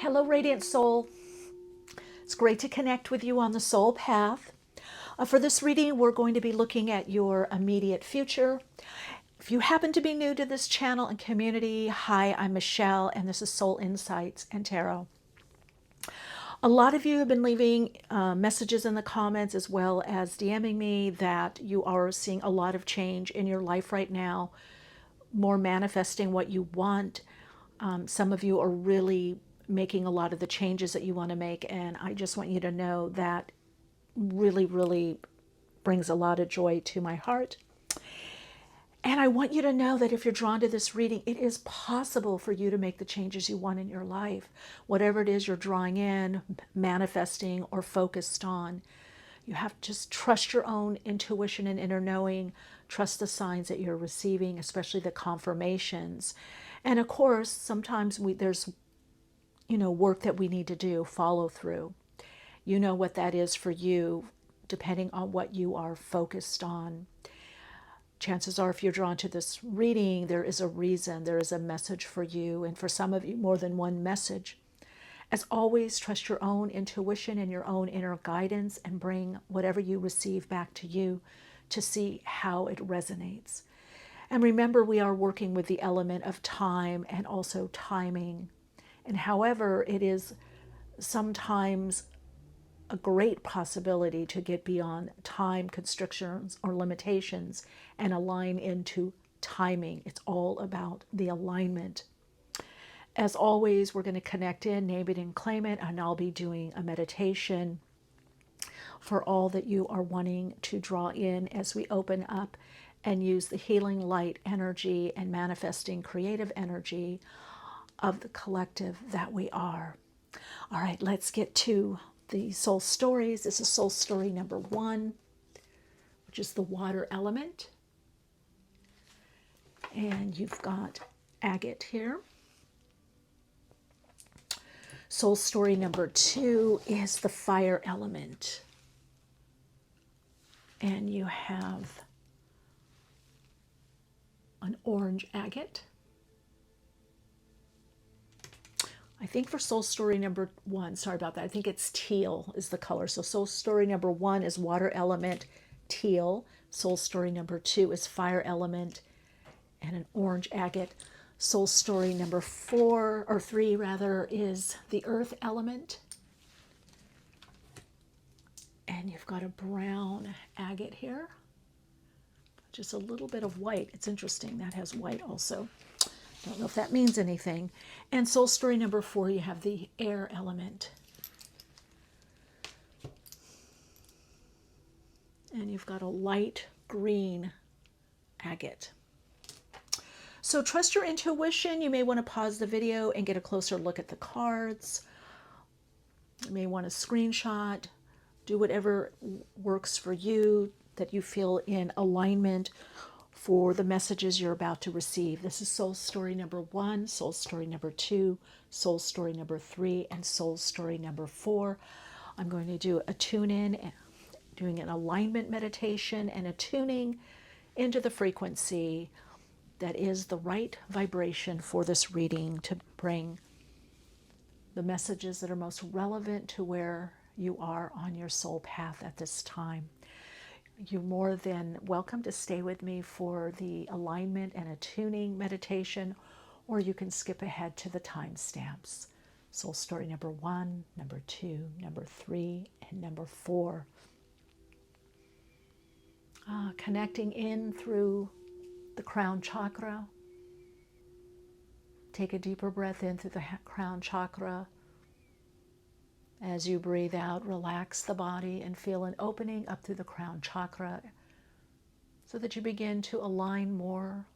Hello, Radiant Soul. It's great to connect with you on the soul path. For this reading, we're going to be looking at your immediate future. If you happen to be new to this channel and community, hi, I'm Michelle, and this is Soul Insights and Tarot. A lot of you have been leaving messages in the comments as well as DMing me that you are seeing a lot of change in your life right now, more manifesting what you want. Some of you are really making a lot of the changes that you want to make, and I just want you to know that really brings a lot of joy to my heart. And I want you to know that if you're drawn to this reading, it is possible for you to make the changes you want in your life. Whatever it is you're drawing in, manifesting, or focused on, you have to just trust your own intuition and inner knowing. Trust the signs that you're receiving, especially the confirmations. And of course, sometimes there's work that we need to do, follow through. You know what that is for you, depending on what you are focused on. Chances are, if you're drawn to this reading, there is a reason, there is a message for you, and for some of you, more than one message. As always, trust your own intuition and your own inner guidance, and bring whatever you receive back to you to see how it resonates. And remember, we are working with the element of time and also timing. And however, it is sometimes a great possibility to get beyond time constrictions or limitations and align into timing. It's all about the alignment. As always, we're going to connect in, name it and claim it, and I'll be doing a meditation for all that you are wanting to draw in as we open up and use the healing light energy and manifesting creative energy of the collective that we are. All right, let's get to the soul stories. This is soul story number 1, which is the water element. And you've got agate here. Soul story number 2 is the fire element. And you have an orange agate. I think for soul story number 1, sorry about that, I think it's teal is the color. So soul story number 1 is water element, teal. Soul story number 2 is fire element and an orange agate. Soul story number 3 is the earth element. And you've got a brown agate here. Just a little bit of white. It's interesting, that has white also. Don't know if that means anything. And soul story number 4, you have the air element. And you've got a light green agate. So trust your intuition. You may want to pause the video and get a closer look at the cards. You may want to screenshot, do whatever works for you that you feel in alignment for the messages you're about to receive. This is soul story number 1, soul story number 2, soul story number 3, and soul story number 4. I'm going to do a tune-in, doing an alignment meditation and a tuning into the frequency that is the right vibration for this reading to bring the messages that are most relevant to where you are on your soul path at this time. You're more than welcome to stay with me for the alignment and a tuning meditation, or you can skip ahead to the timestamps. Soul story number 1, number 2, number 3, and number 4. Connecting in through the crown chakra. Take a deeper breath in through the crown chakra. As you breathe out, relax the body and feel an opening up through the crown chakra so that you begin to align more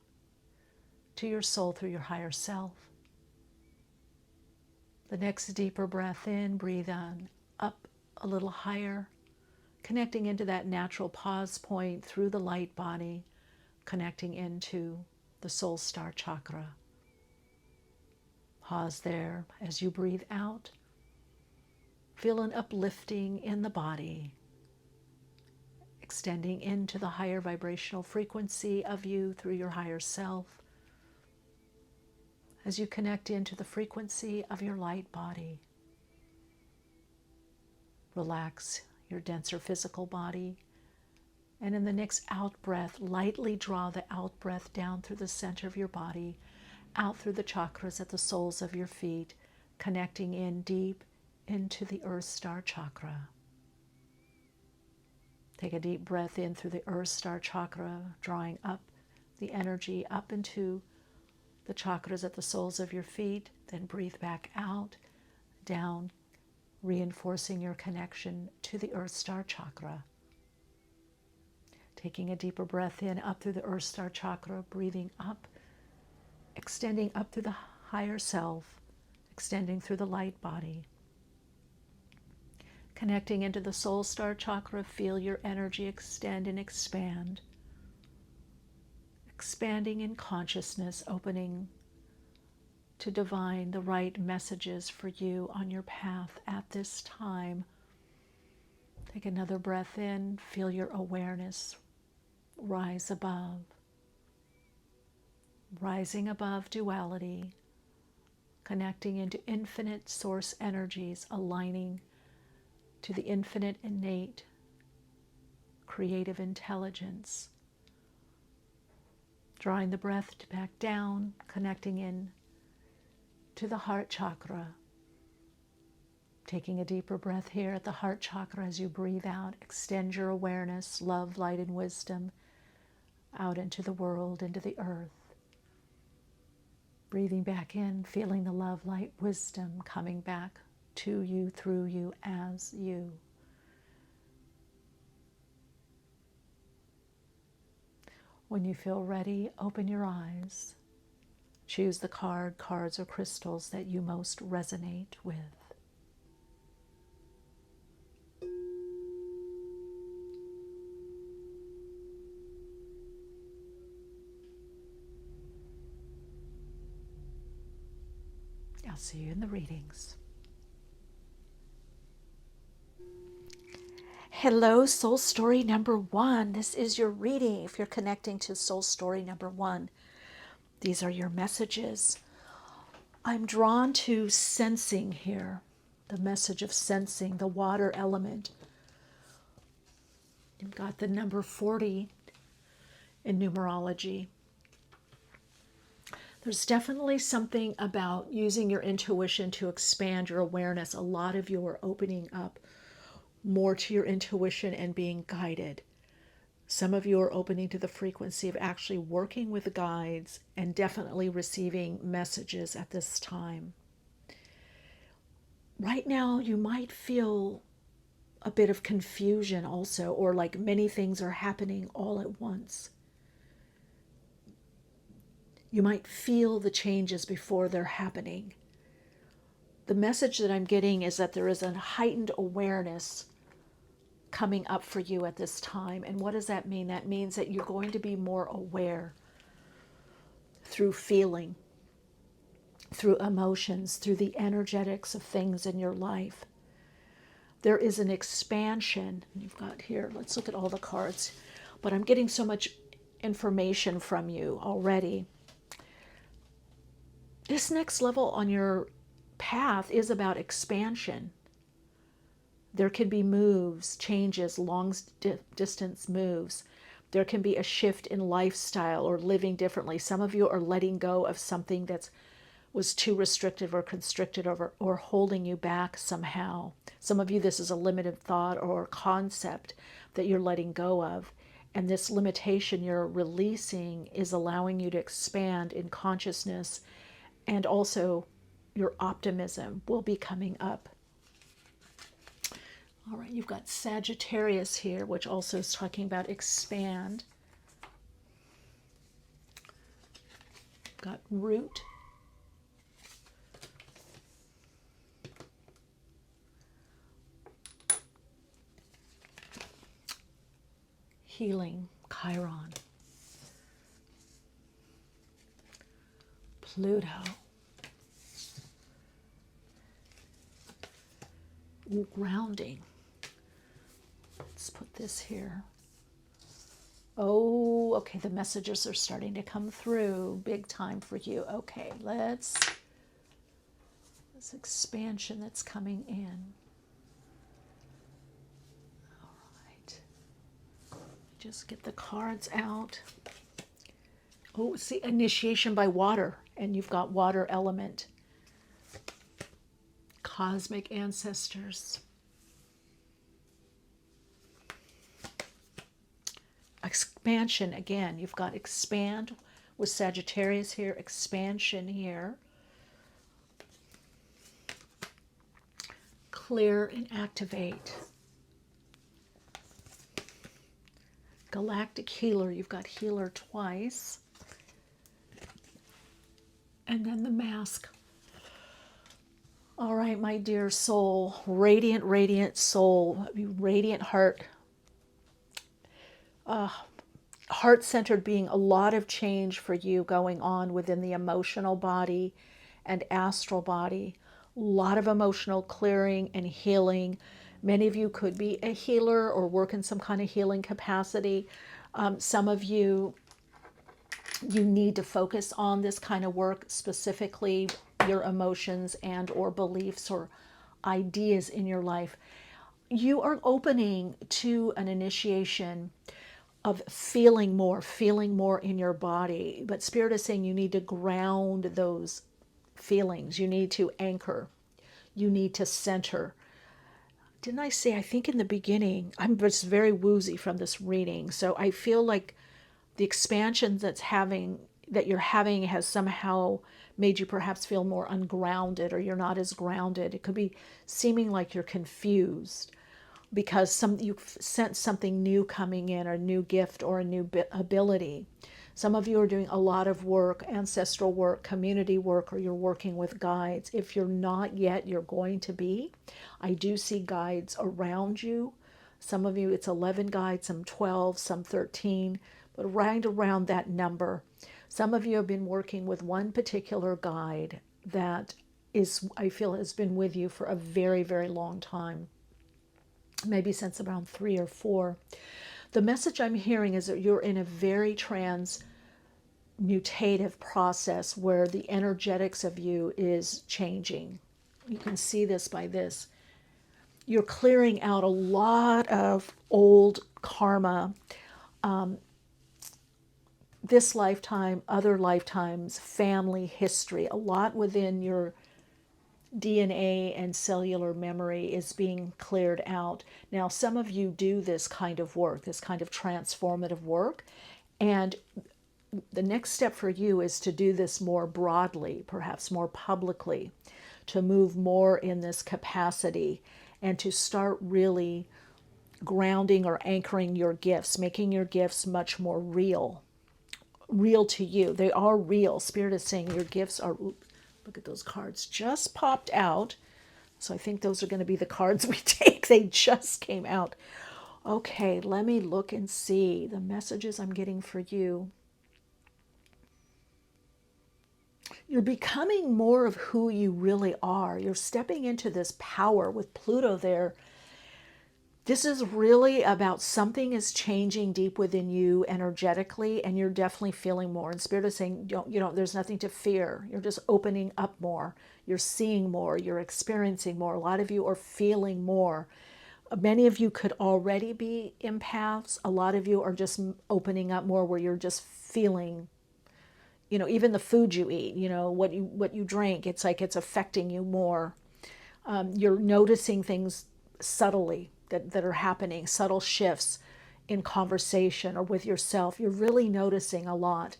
to your soul through your higher self. The next deeper breath in, breathe on up a little higher, connecting into that natural pause point through the light body, connecting into the soul star chakra. Pause there as you breathe out. Feel an uplifting in the body, extending into the higher vibrational frequency of you through your higher self. as you connect into the frequency of your light body. Relax your denser physical body, and in the next out breath, lightly draw the out breath down through the center of your body, out through the chakras at the soles of your feet, connecting in deep into the Earth Star Chakra. Take a deep breath in through the Earth Star Chakra, drawing up the energy up into the chakras at the soles of your feet. Then breathe back out, down, reinforcing your connection to the Earth Star Chakra. Taking a deeper breath in, up through the Earth Star Chakra, breathing up, extending up through the higher self, extending through the light body. Connecting into the Soul Star Chakra, feel your energy extend and expand. Expanding in consciousness, opening to divine the right messages for you on your path at this time. Take another breath in, feel your awareness rise above. Rising above duality, connecting into infinite source energies, aligning to the infinite innate creative intelligence. Drawing the breath back down, connecting in to the heart chakra. Taking a deeper breath here at the heart chakra as you breathe out, extend your awareness, love, light, and wisdom out into the world, into the earth. Breathing back in, feeling the love, light, wisdom coming back to you, through you, as you. When you feel ready, open your eyes. Choose the cards, or crystals that you most resonate with. I'll see you in the readings. Hello, Soul Story number 1. This is your reading if you're connecting to Soul Story number 1. These are your messages. I'm drawn to sensing here, the message of sensing, the water element. You've got the number 40 in numerology. There's definitely something about using your intuition to expand your awareness. A lot of you are opening up more to your intuition and being guided. Some of you are opening to the frequency of actually working with guides and definitely receiving messages at this time. Right now, you might feel a bit of confusion also, or like many things are happening all at once. You might feel the changes before they're happening. The message that I'm getting is that there is a heightened awareness coming up for you at this time. And what does that mean? That means that you're going to be more aware through feeling, through emotions, through the energetics of things in your life. There is an expansion. You've got here, let's look at all the cards. But I'm getting so much information from you already. This next level on your path is about expansion. There can be moves, changes, long distance moves. There can be a shift in lifestyle or living differently. Some of you are letting go of something that was too restrictive or constricted or holding you back somehow. Some of you, this is a limited thought or concept that you're letting go of. And this limitation you're releasing is allowing you to expand in consciousness, and also your optimism will be coming up. All right, you've got Sagittarius here, which also is talking about expand. Got Root. Healing, Chiron. Pluto. Grounding. Let's put this here. Oh, okay, the messages are starting to come through. Big time for you. Okay, this expansion that's coming in. All right. Just get the cards out. Oh, see, initiation by water, and you've got water element. Cosmic ancestors. Expansion again. You've got expand with Sagittarius here, expansion here. Clear and activate. Galactic healer. You've got healer twice. And then the mask. All right, my dear soul, radiant, radiant soul, radiant heart, heart-centered being, a lot of change for you going on within the emotional body and astral body. A lot of emotional clearing and healing. Many of you could be a healer or work in some kind of healing capacity. Some of you, you need to focus on this kind of work, specifically your emotions and or beliefs or ideas in your life. You are opening to an initiation of feeling more in your body. But Spirit is saying you need to ground those feelings. You need to anchor. You need to center. Didn't I say, I think in the beginning, I'm just very woozy from this reading. So I feel like the expansion that you're having has somehow made you perhaps feel more ungrounded, or you're not as grounded. It could be seeming like you're confused because you've sensed something new coming in, or a new gift or a new ability. Some of you are doing a lot of work, ancestral work, community work, or you're working with guides. If you're not yet, you're going to be. I do see guides around you. Some of you, it's 11 guides, some 12, some 13, but right around that number. Some of you have been working with one particular guide that I feel has been with you for a very, very long time. Maybe since around 3 or 4. The message I'm hearing is that you're in a very transmutative process where the energetics of you is changing. You can see this by this. You're clearing out a lot of old karma, this lifetime, other lifetimes, family history, a lot within your DNA and cellular memory is being cleared out. Now, some of you do this kind of work, this kind of transformative work, and the next step for you is to do this more broadly, perhaps more publicly, to move more in this capacity and to start really grounding or anchoring your gifts, making your gifts much more real to you. They are real. Spirit is saying your gifts are, look at those cards, just popped out. So I think those are going to be the cards we take. They just came out. Okay, let me look and see the messages I'm getting for you. You're becoming more of who you really are. You're stepping into this power with Pluto there. This is really about something is changing deep within you energetically, and you're definitely feeling more. And Spirit is saying, there's nothing to fear. You're just opening up more. You're seeing more. You're experiencing more. A lot of you are feeling more. Many of you could already be empaths. A lot of you are just opening up more, where you're just feeling, even the food you eat, what you drink. It's like it's affecting you more. You're noticing things subtly that are happening, subtle shifts in conversation or with yourself. You're really noticing a lot.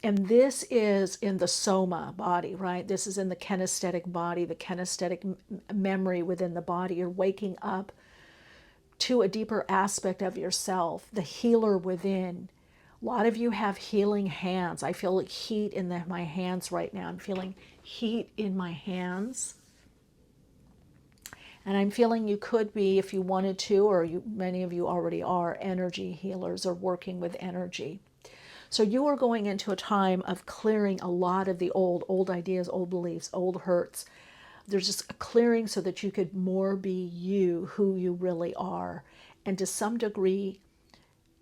And this is in the soma body, right? This is in the kinesthetic body, the kinesthetic memory within the body. You're waking up to a deeper aspect of yourself, the healer within. A lot of you have healing hands. I feel like heat in my hands right now. I'm feeling heat in my hands. And I'm feeling you could be, if you wanted to, or many of you already are, energy healers or working with energy. So you are going into a time of clearing a lot of the old ideas, old beliefs, old hurts. There's just a clearing so that you could more be you, who you really are. And to some degree,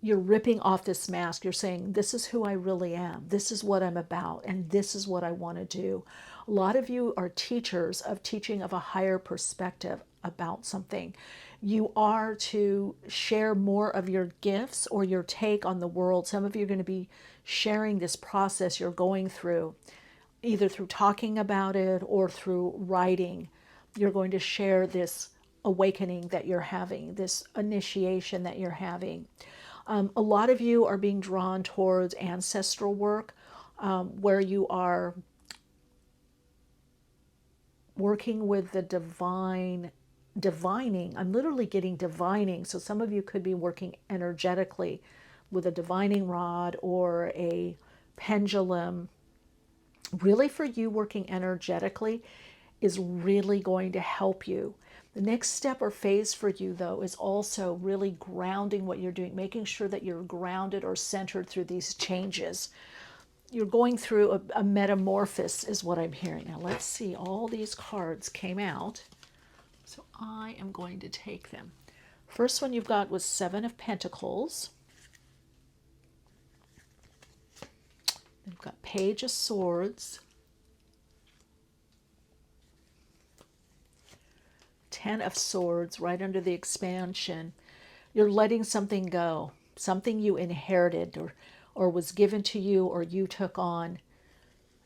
you're ripping off this mask. You're saying, this is who I really am. This is what I'm about. And this is what I want to do. A lot of you are teachers of teaching of a higher perspective about something. You are to share more of your gifts or your take on the world. Some of you are going to be sharing this process you're going through, either through talking about it or through writing. You're going to share this awakening that you're having, this initiation that you're having. A lot of you are being drawn towards ancestral work, where you are working with the divining. I'm literally getting divining. So some of you could be working energetically with a divining rod or a pendulum. Really, for you, working energetically is really going to help you. The next step or phase for you, though, is also really grounding what you're doing, making sure that you're grounded or centered through these changes. You're going through a metamorphosis is what I'm hearing. Now let's see, all these cards came out. So I am going to take them. First one you've got was Seven of Pentacles. Then we've got Page of Swords. 10 of Swords right under the expansion. You're letting something go, something you inherited or was given to you or you took on.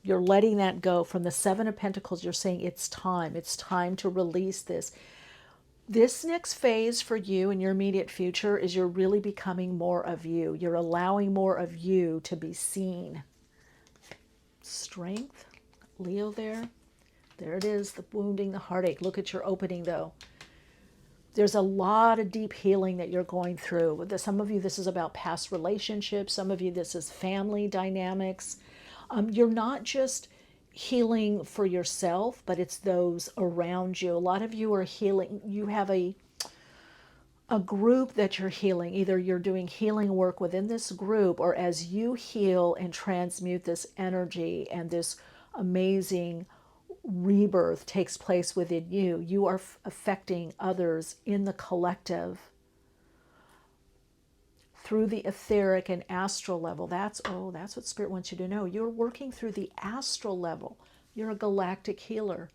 You're letting that go. From the Seven of Pentacles, you're saying it's time. It's time to release this. This next phase for you in your immediate future is you're really becoming more of you. You're allowing more of you to be seen. Strength, Leo there. There it is, the wounding, the heartache. Look at your opening, though. There's a lot of deep healing that you're going through. Some of you, this is about past relationships. Some of you, this is family dynamics. You're not just healing for yourself, but it's those around you. A lot of you are healing. You have a group that you're healing. Either you're doing healing work within this group, or as you heal and transmute this energy and this amazing rebirth takes place within you, you are affecting others in the collective through the etheric and astral level. That's what Spirit wants you to know. You're working through the astral level. You're a galactic healer.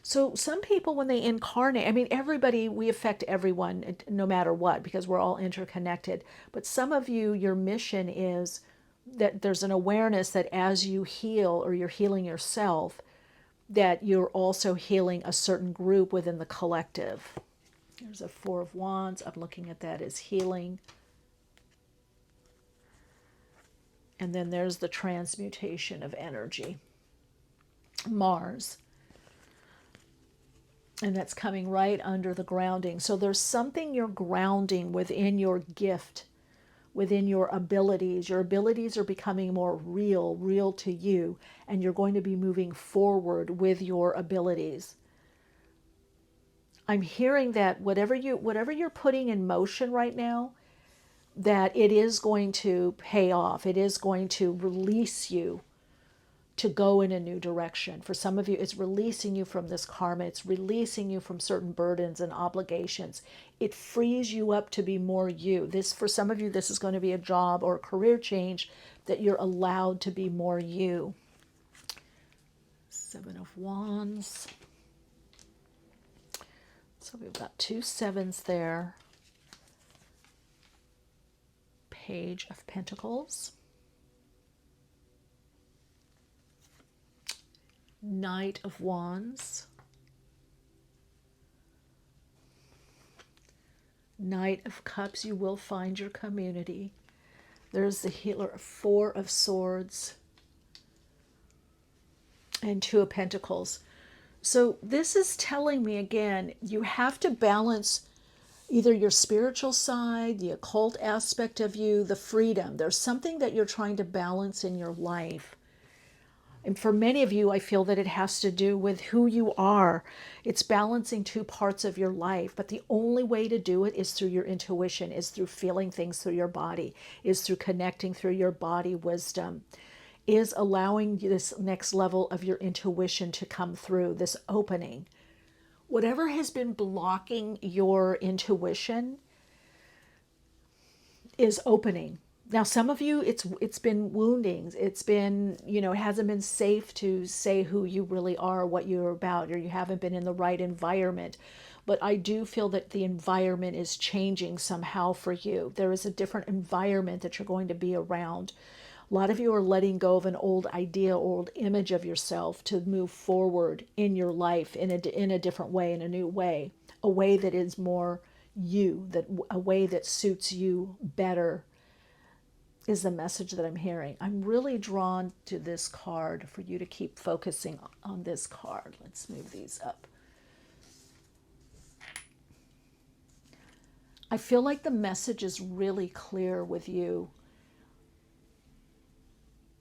So some people, when they incarnate, I mean, everybody, we affect everyone no matter what, because we're all interconnected. But some of you, your mission is that there's an awareness that as you heal or you're healing yourself, that you're also healing a certain group within the collective. There's a Four of Wands. I'm looking at that as healing. And then there's the transmutation of energy. Mars. And that's coming right under the grounding. So there's something you're grounding within your gift, within your abilities. Your abilities are becoming more real to you, and you're going to be moving forward with your abilities. I'm hearing that whatever you're putting in motion right now, that it is going to pay off. It is going to release you to go in a new direction. For some of you, it's releasing you from this karma. It's releasing you from certain burdens and obligations. It frees you up to be more you. This, for some of you, this is going to be a job or a career change that you're allowed to be more you. Seven of Wands. So we've got two sevens there. Page of Pentacles. Knight of Wands. Knight of Cups. You will find your community. There's the healer. Four of Swords. And Two of Pentacles. So this is telling me, again, you have to balance either your spiritual side, the occult aspect of you, the freedom. There's something that you're trying to balance in your life. And for many of you, I feel that it has to do with who you are. It's balancing two parts of your life. But the only way to do it is through your intuition, is through feeling things through your body, is through connecting through your body wisdom, is allowing this next level of your intuition to come through, this opening. Whatever has been blocking your intuition is opening. Now, some of you, it's been woundings. It's been, it hasn't been safe to say who you really are, what you're about, or you haven't been in the right environment. But I do feel that the environment is changing somehow for you. There is a different environment that you're going to be around. A lot of you are letting go of an old idea, old image of yourself to move forward in your life in a different way, in a new way, a way that is more you, that a way that suits you better is the message that I'm hearing. I'm really drawn to this card for you to keep focusing on this card. Let's move these up. I feel like the message is really clear with you.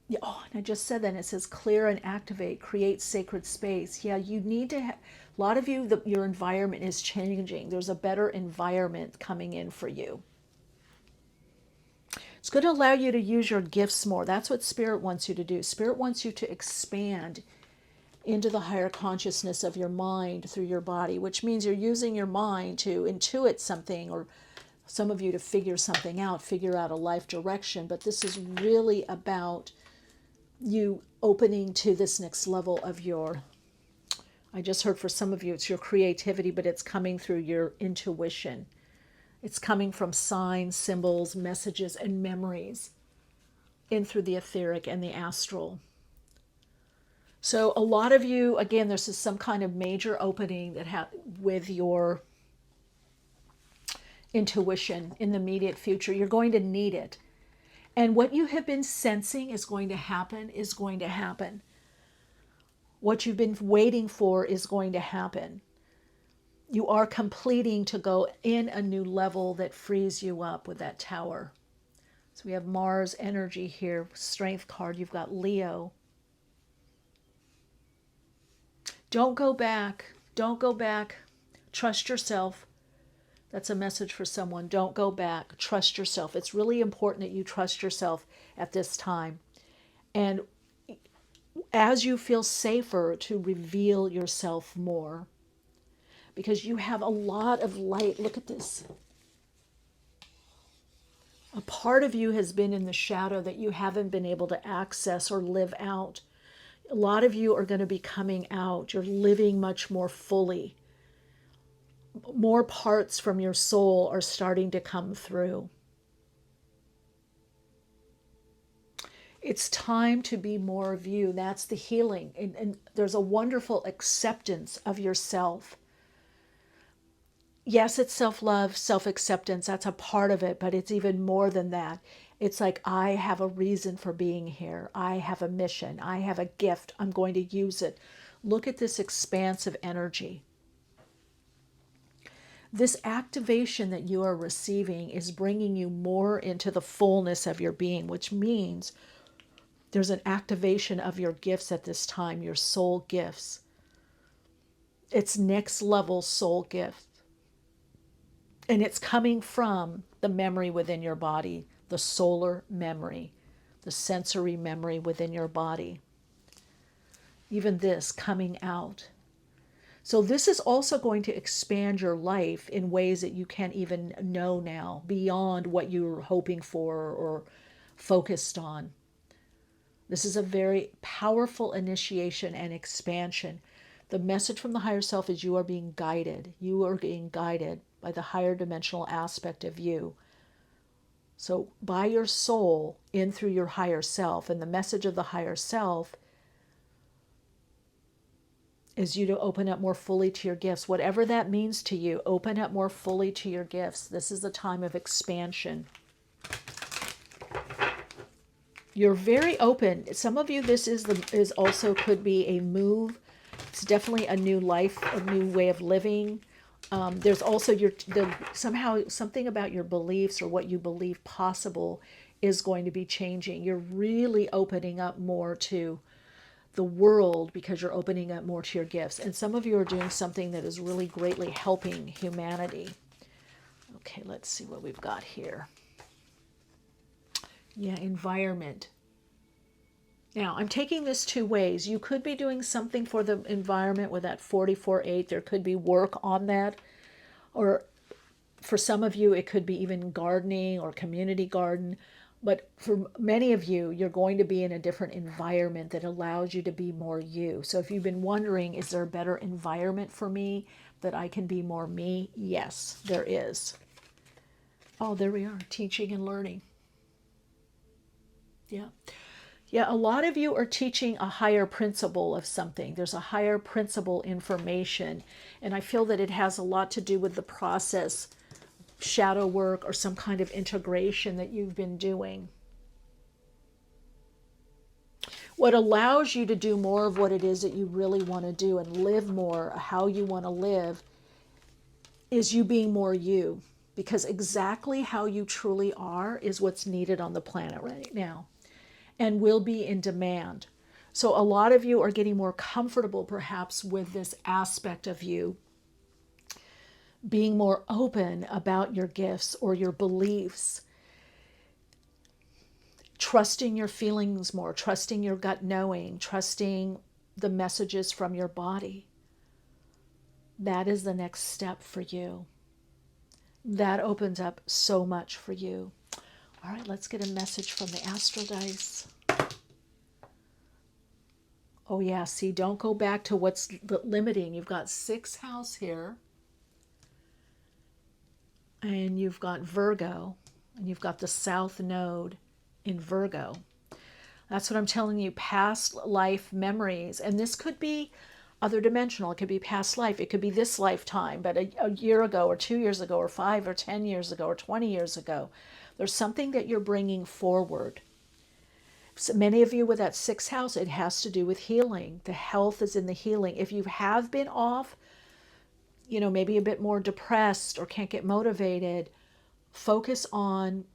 Yeah, oh, and I just said that, and it says clear and activate, create sacred space. Yeah, you need to have, a lot of you, your environment is changing. There's a better environment coming in for you. It's going to allow you to use your gifts more. That's what Spirit wants you to do. Spirit wants you to expand into the higher consciousness of your mind through your body, which means you're using your mind to intuit something, or some of you to figure something out, figure out a life direction. But this is really about you opening to this next level of your, I just heard for some of you, it's your creativity, but it's coming through your intuition. It's coming from signs, symbols, messages, and memories in through the etheric and the astral. So a lot of you, again, this is some kind of major opening that with your intuition in the immediate future. You're going to need it. And what you have been sensing is going to happen is going to happen. What you've been waiting for is going to happen. You are completing to go in a new level that frees you up with that tower. So we have Mars energy here, strength card. You've got Leo. Don't go back. Don't go back. Trust yourself. That's a message for someone. Don't go back. Trust yourself. It's really important that you trust yourself at this time. And as you feel safer, to reveal yourself more. Because you have a lot of light. Look at this. A part of you has been in the shadow that you haven't been able to access or live out. A lot of you are going to be coming out. You're living much more fully. More parts from your soul are starting to come through. It's time to be more of you. That's the healing. And there's a wonderful acceptance of yourself. Yes, it's self-love, self-acceptance. That's a part of it, but it's even more than that. It's like, I have a reason for being here. I have a mission. I have a gift. I'm going to use it. Look at this expansive energy. This activation that you are receiving is bringing you more into the fullness of your being, which means there's an activation of your gifts at this time, your soul gifts. It's next level soul gift. And it's coming from the memory within your body, the solar memory, the sensory memory within your body. Even this coming out. So this is also going to expand your life in ways that you can't even know now, beyond what you were hoping for or focused on. This is a very powerful initiation and expansion. The message from the higher self is you are being guided. You are being guided by the higher dimensional aspect of you. So by your soul in through your higher self, and the message of the higher self is you to open up more fully to your gifts. Whatever that means to you, open up more fully to your gifts. This is the time of expansion. You're very open. Some of you, this is also could be a move. It's definitely a new life, a new way of living. There's also somehow something about your beliefs or what you believe possible is going to be changing. You're really opening up more to the world because you're opening up more to your gifts. And some of you are doing something that is really greatly helping humanity. Okay, let's see what we've got here. Yeah, environment. Now, I'm taking this two ways. You could be doing something for the environment with that 44-8. There could be work on that. Or for some of you, it could be even gardening or community garden. But for many of you, you're going to be in a different environment that allows you to be more you. So if you've been wondering, is there a better environment for me that I can be more me? Yes, there is. Oh, there we are, teaching and learning. Yeah. Yeah, a lot of you are teaching a higher principle of something. There's a higher principle information, and I feel that it has a lot to do with the process, shadow work, or some kind of integration that you've been doing. What allows you to do more of what it is that you really want to do and live more how you want to live is you being more you, because exactly how you truly are is what's needed on the planet right now and will be in demand. So a lot of you are getting more comfortable perhaps with this aspect of you being more open about your gifts or your beliefs, trusting your feelings more, trusting your gut knowing, trusting the messages from your body. That is the next step for you. That opens up so much for you. All right, let's get a message from the Astro Dice. Oh yeah, see, don't go back to what's limiting. You've got 6th house here. And you've got Virgo. And you've got the South Node in Virgo. That's what I'm telling you, past life memories. And this could be other dimensional. It could be past life. It could be this lifetime, but a year ago or 2 years ago or 5 or 10 years ago or 20 years ago. There's something that you're bringing forward. So many of you with that 6th house, it has to do with healing. The health is in the healing. If you have been off, maybe a bit more depressed or can't get motivated, focus on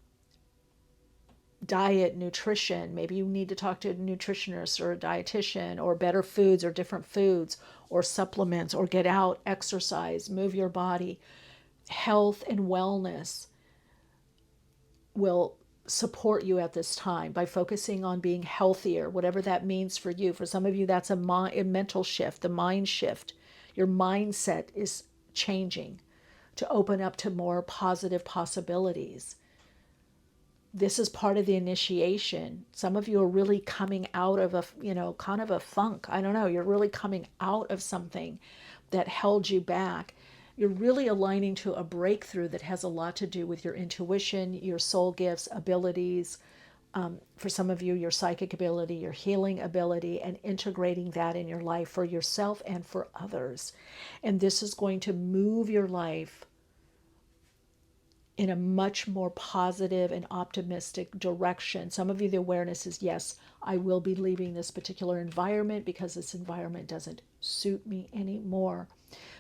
diet, nutrition. Maybe you need to talk to a nutritionist or a dietitian, or better foods or different foods or supplements, or get out, exercise, move your body. Health and wellness will support you at this time by focusing on being healthier, whatever that means for you. For some of you, that's a mental shift, a mind shift. Your mindset is changing to open up to more positive possibilities. This is part of the initiation. Some of you are really coming out of a, kind of a funk. I don't know. You're really coming out of something that held you back. You're really aligning to a breakthrough that has a lot to do with your intuition, your soul gifts, abilities. For some of you, your psychic ability, your healing ability, and integrating that in your life for yourself and for others. And this is going to move your life in a much more positive and optimistic direction. Some of you, the awareness is, yes, I will be leaving this particular environment because this environment doesn't suit me anymore.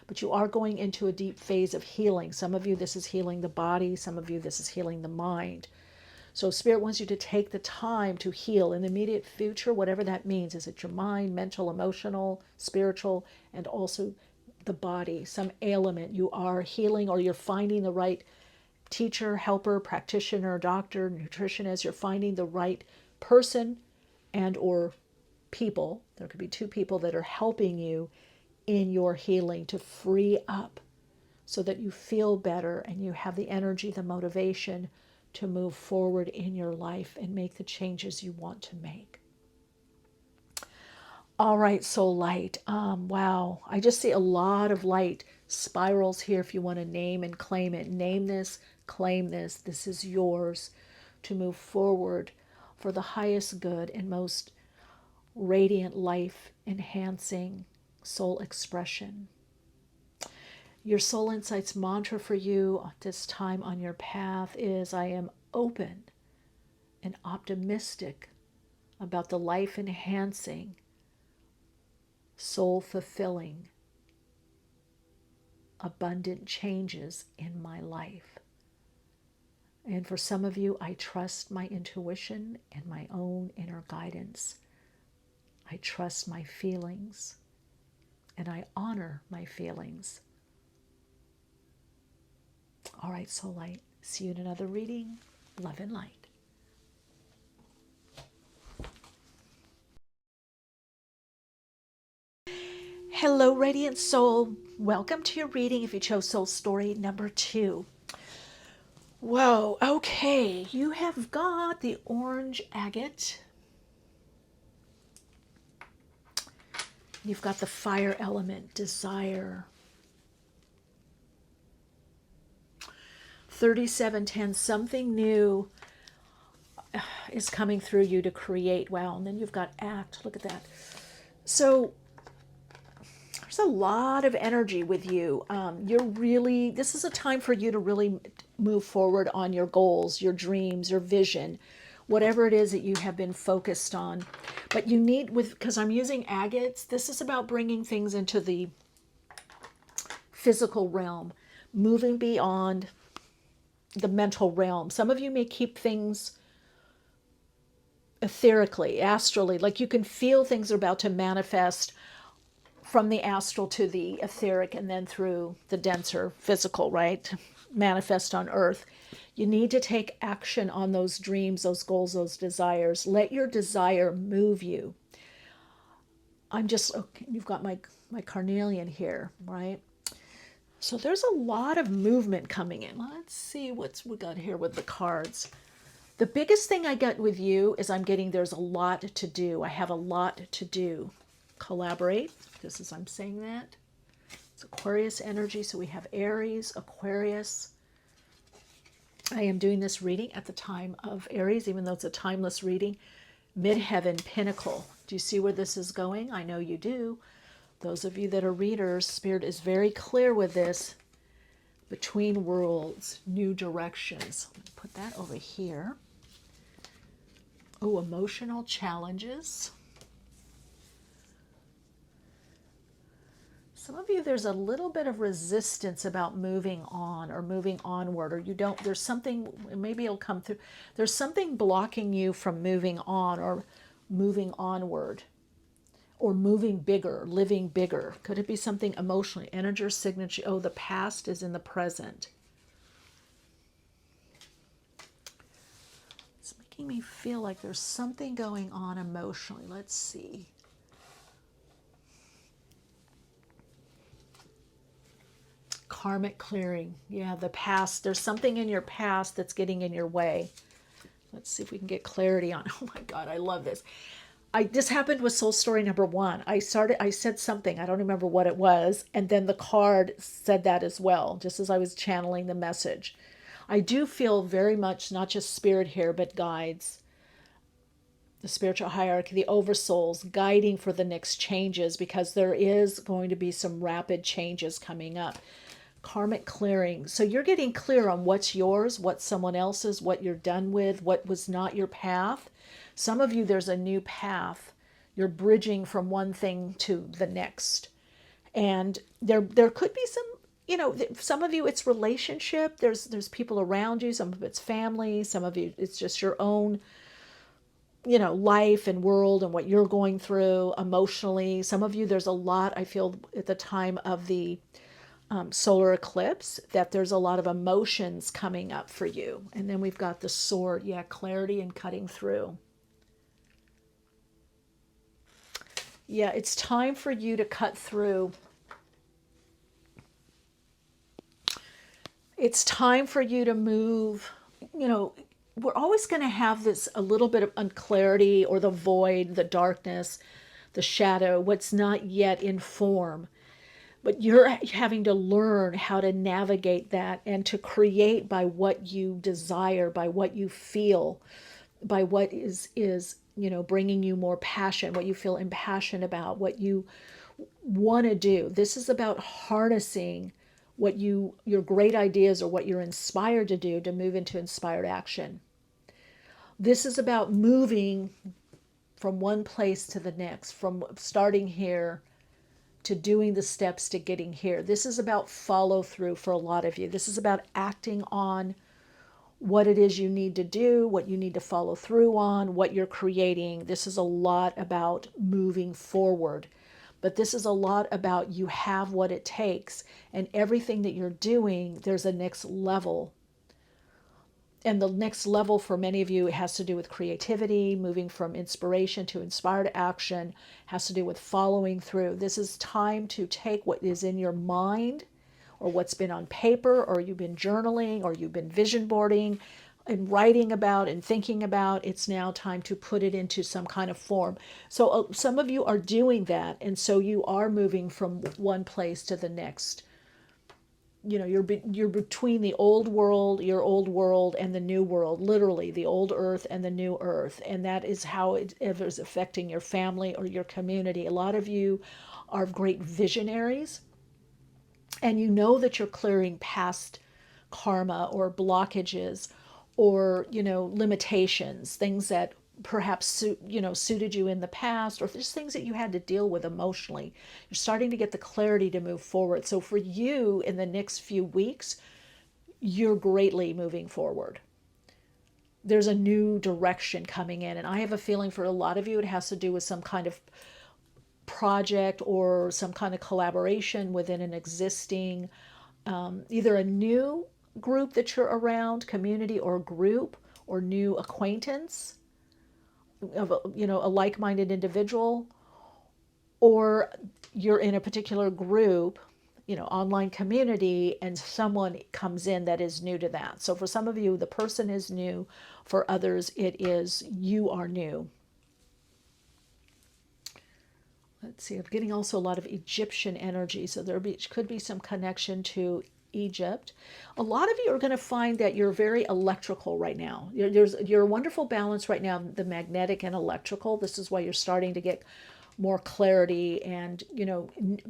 But you are going into a deep phase of healing. Some of you, this is healing the body. Some of you, this is healing the mind. So Spirit wants you to take the time to heal in the immediate future, whatever that means. Is it your mind, mental, emotional, spiritual, and also the body, some ailment you are healing, or you're finding the right teacher, helper, practitioner, doctor, nutritionist. You're finding the right person and or people. There could be 2 people that are helping you in your healing to free up so that you feel better and you have the energy, the motivation to move forward in your life and make the changes you want to make. All right, soul light. Wow, I just see a lot of light spirals here. If you want to name and claim it, name this, claim this. This is yours to move forward for the highest good and most radiant, life enhancing soul expression. Your soul insights mantra for you at this time on your path is, I am open and optimistic about the life enhancing, soul fulfilling, abundant changes in my life. And for some of you, I trust my intuition and my own inner guidance. I trust my feelings and I honor my feelings. All right, soul light. See you in another reading. Love and light. Hello, Radiant Soul. Welcome to your reading if you chose Soul Story number 2. Whoa, okay. You have got the orange agate. You've got the fire element, desire. 3710, something new is coming through you to create. Wow, and then you've got act. Look at that. So there's a lot of energy with you. This is a time for you to really move forward on your goals, your dreams, your vision, whatever it is that you have been focused on. But you need, because I'm using agates, this is about bringing things into the physical realm, moving beyond the mental realm. Some of you may keep things etherically, astrally, like you can feel things are about to manifest from the astral to the etheric and then through the denser physical, right? Manifest on earth. You need to take action on those dreams, those goals, those desires. Let your desire move you. You've got my carnelian here, right? So there's a lot of movement coming in. Let's see what we got here with the cards. The biggest thing I got with you is there's a lot to do. I have a lot to do. Collaborate, just as I'm saying that. It's Aquarius energy, so we have Aries, Aquarius. I am doing this reading at the time of Aries, even though it's a timeless reading. Midheaven, Pinnacle. Do you see where this is going? I know you do. Those of you that are readers, Spirit is very clear with this. Between worlds, new directions. Let me put that over here. Oh, emotional challenges. Some of you, there's a little bit of resistance about moving on or moving onward, or there's something, maybe it'll come through. There's something blocking you from moving on or moving onward or moving bigger, living bigger. Could it be something emotionally? Energy signature. Oh, the past is in the present. It's making me feel like there's something going on emotionally. Let's see. Karmic clearing. Yeah, the past. There's something in your past that's getting in your way. Let's see if we can get clarity on. Oh my God, I love this. This happened with Soul Story number 1. I said something, I don't remember what it was, and then the card said that as well, just as I was channeling the message. I do feel very much, not just spirit here, but guides, the spiritual hierarchy, the oversouls, guiding for the next changes, because there is going to be some rapid changes coming up. Karmic clearing. So you're getting clear on what's yours, what's someone else's, what you're done with, what was not your path. Some of you, there's a new path. You're bridging from one thing to the next. And there could be some of you, it's relationship. There's people around you. Some of it's family. Some of you, it's just your own, life and world and what you're going through emotionally. Some of you, there's a lot, I feel, at the time of the solar eclipse, that there's a lot of emotions coming up for you. And then we've got the sword. Yeah, clarity and cutting through. Yeah, it's time for you to cut through. It's time for you to move. We're always going to have this a little bit of unclarity or the void, the darkness, the shadow, what's not yet in form. But you're having to learn how to navigate that and to create by what you desire, by what you feel, by what is bringing you more passion, what you feel impassioned about, what you want to do. This is about harnessing your great ideas or what you're inspired to do to move into inspired action. This is about moving from one place to the next, from starting here to doing the steps to getting here. This is about follow through for a lot of you. This is about acting on what it is you need to do, what you need to follow through on, what you're creating. This is a lot about moving forward. But this is a lot about you have what it takes, and everything that you're doing, there's a next level. And the next level for many of you has to do with creativity, moving from inspiration to inspired action, has to do with following through. This is time to take what is in your mind or what's been on paper, or you've been journaling, or you've been vision boarding and writing about and thinking about. It's now time to put it into some kind of form. So some of you are doing that, and so you are moving from one place to the next. You know, you're between the old world, your old world, and the new world, literally the old earth and the new earth. And that is how it is affecting your family or your community. A lot of you are great visionaries, and you know that you're clearing past karma or blockages or, you know, limitations, things that perhaps suited you in the past, or if there's things that you had to deal with emotionally. You're starting to get the clarity to move forward. So for you, in the next few weeks, you're greatly moving forward. There's a new direction coming in, and I have a feeling for a lot of you it has to do with some kind of project or some kind of collaboration within an existing, either a new group that you're around, community or group, or new acquaintance of a like-minded individual, or you're in a particular group, online community, and someone comes in that is new to that. So for some of you, the person is new. For others, it is you are new. Let's see, I'm getting also a lot of Egyptian energy, so could be some connection to Egypt. A lot of you are going to find that you're very electrical right now. You're a wonderful balance right now, the magnetic and electrical. This is why you're starting to get more clarity and,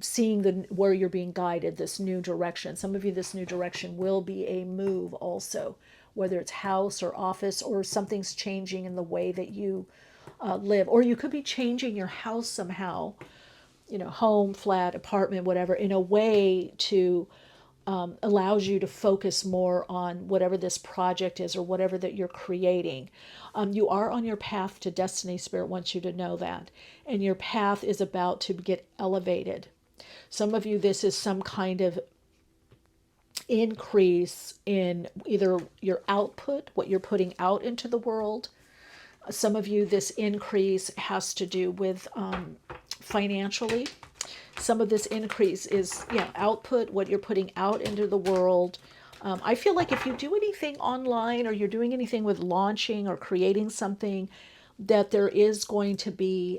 seeing where you're being guided, this new direction. Some of you, this new direction will be a move also, whether it's house or office, or something's changing in the way that you live. Or you could be changing your house somehow, home, flat, apartment, whatever, in a way to allows you to focus more on whatever this project is or whatever that you're creating. You are on your path to destiny. Spirit wants you to know that. And your path is about to get elevated. Some of you, this is some kind of increase in either your output, what you're putting out into the world. Some of you, this increase has to do with financially. Some of this increase is output, what you're putting out into the world. I feel like if you do anything online or you're doing anything with launching or creating something, that there is going to be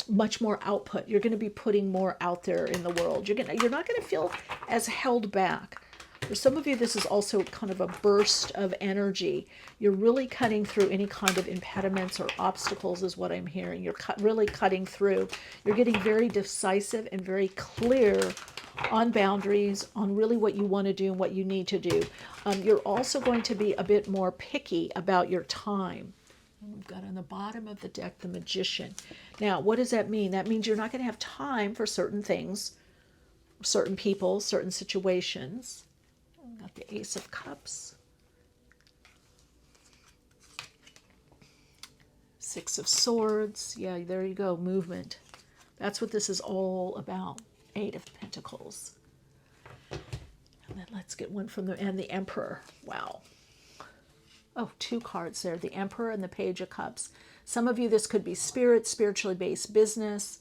much more output. You're going to be putting more out there in the world. You're not going to feel as held back. For some of you, this is also kind of a burst of energy. You're really cutting through any kind of impediments or obstacles is what I'm hearing. You're really cutting through. You're getting very decisive and very clear on boundaries, on really what you want to do and what you need to do. You're also going to be a bit more picky about your time. We've got on the bottom of the deck the Magician. Now, what does that mean? That means you're not going to have time for certain things, certain people, certain situations. Got the Ace of Cups, Six of Swords. Yeah, there you go, movement. That's what this is all about. Eight of Pentacles. And then let's get one from and the Emperor. Wow. Oh, two cards there, the Emperor and the Page of Cups. Some of you, this could be spiritually based business.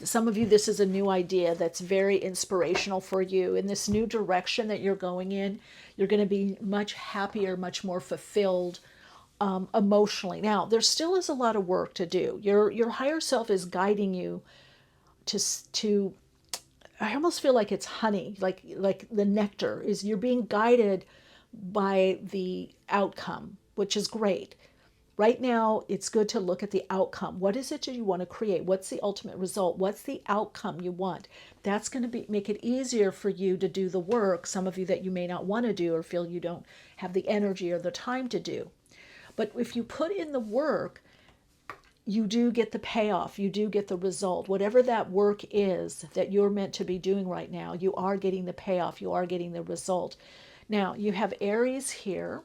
Some of you, this is a new idea that's very inspirational for you. In this new direction that you're going in, you're going to be much happier, much more fulfilled emotionally. Now, there still is a lot of work to do. Your higher self is guiding you to I almost feel like it's honey, like the nectar is you're being guided by the outcome, which is great. Right now, it's good to look at the outcome. What is it that you want to create? What's the ultimate result? What's the outcome you want? That's going to make it easier for you to do the work, some of you that you may not want to do or feel you don't have the energy or the time to do. But if you put in the work, you do get the payoff. You do get the result. Whatever that work is that you're meant to be doing right now, you are getting the payoff. You are getting the result. Now, you have Aries here.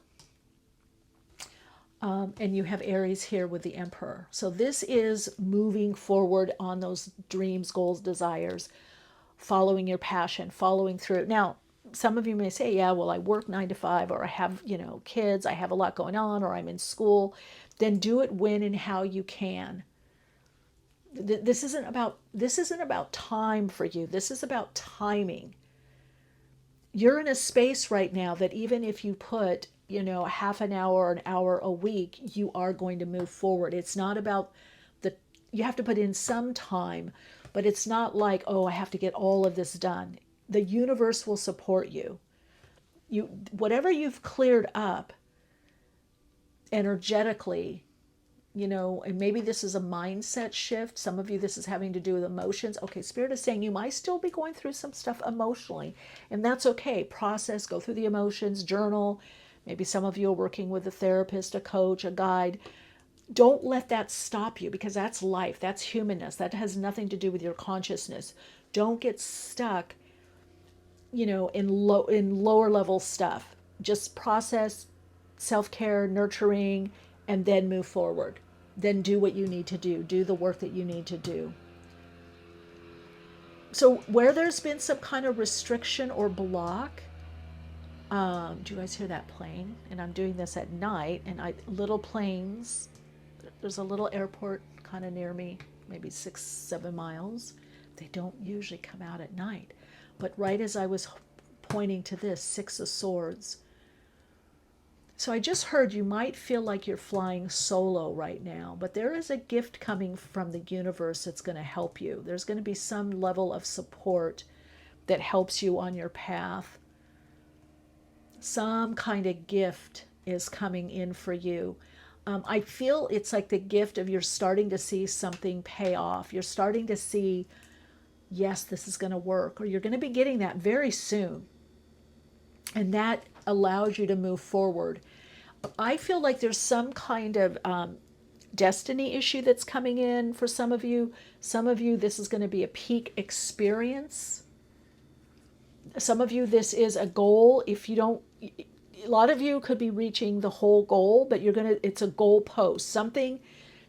And you have Aries here with the Emperor. So this is moving forward on those dreams, goals, desires, following your passion, following through. Now, some of you may say, yeah, well, I work 9 to 5, or I have, kids, I have a lot going on, or I'm in school. Then do it when and how you can. This isn't about time for you. This is about timing. You're in a space right now that even if you put, half an hour or an hour a week, you are going to move forward. It's not about you have to put in some time, but it's not like, oh, I have to get all of this done. The universe will support you. Whatever you've cleared up energetically, and maybe this is a mindset shift. Some of you, this is having to do with emotions. Okay, Spirit is saying you might still be going through some stuff emotionally, and that's okay. Process, go through the emotions, journal. Maybe some of you are working with a therapist, a coach, a guide. Don't let that stop you, because that's life. That's humanness. That has nothing to do with your consciousness. Don't get stuck, in lower level stuff. Just process, self-care, nurturing, and then move forward. Then do what you need to do. Do the work that you need to do. So where there's been some kind of restriction or block, do you guys hear that plane? And I'm doing this at night, and little planes. There's a little airport kind of near me, maybe 6-7 miles. They don't usually come out at night. But right as I was pointing to this, 6 of Swords. So I just heard you might feel like you're flying solo right now, but there is a gift coming from the universe that's going to help you. There's going to be some level of support that helps you on your path. Some kind of gift is coming in for you. I feel it's like the gift of you're starting to see something pay off. You're starting to see, yes, this is going to work, or you're going to be getting that very soon. And that allows you to move forward. I feel like there's some kind of destiny issue that's coming in for some of you. Some of you, this is going to be a peak experience. Some of you, this is a goal. If you don't, a lot of you could be reaching the whole goal, but it's a goal post. Something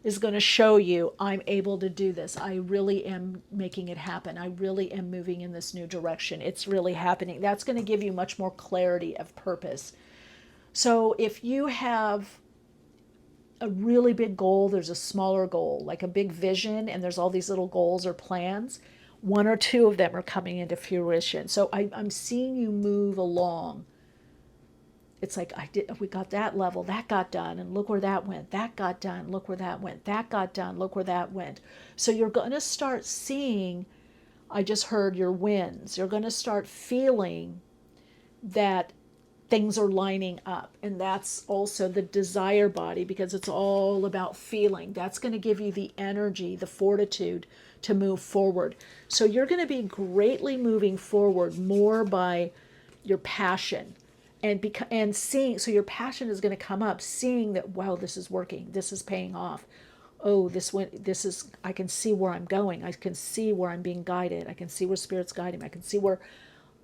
is going to show you, I'm able to do this. I really am making it happen. I really am moving in this new direction. It's really happening. That's going to give you much more clarity of purpose. So if you have a really big goal, there's a smaller goal, like a big vision, and there's all these little goals or plans, 1 or 2 of them are coming into fruition. So I'm seeing you move along. It's like we got that level, that got done, and look where that went. That got done, look where that went. That got done, look where that went. So you're going to start seeing, I just heard your wins. You're going to start feeling that things are lining up. And that's also the desire body, because it's all about feeling. That's going to give you the energy, the fortitude to move forward. So you're going to be greatly moving forward more by your passion. And seeing, so your passion is going to come up, seeing that, wow, this is working, this is paying off. Oh, I can see where I'm going. I can see where I'm being guided. I can see where Spirit's guiding me. I can see where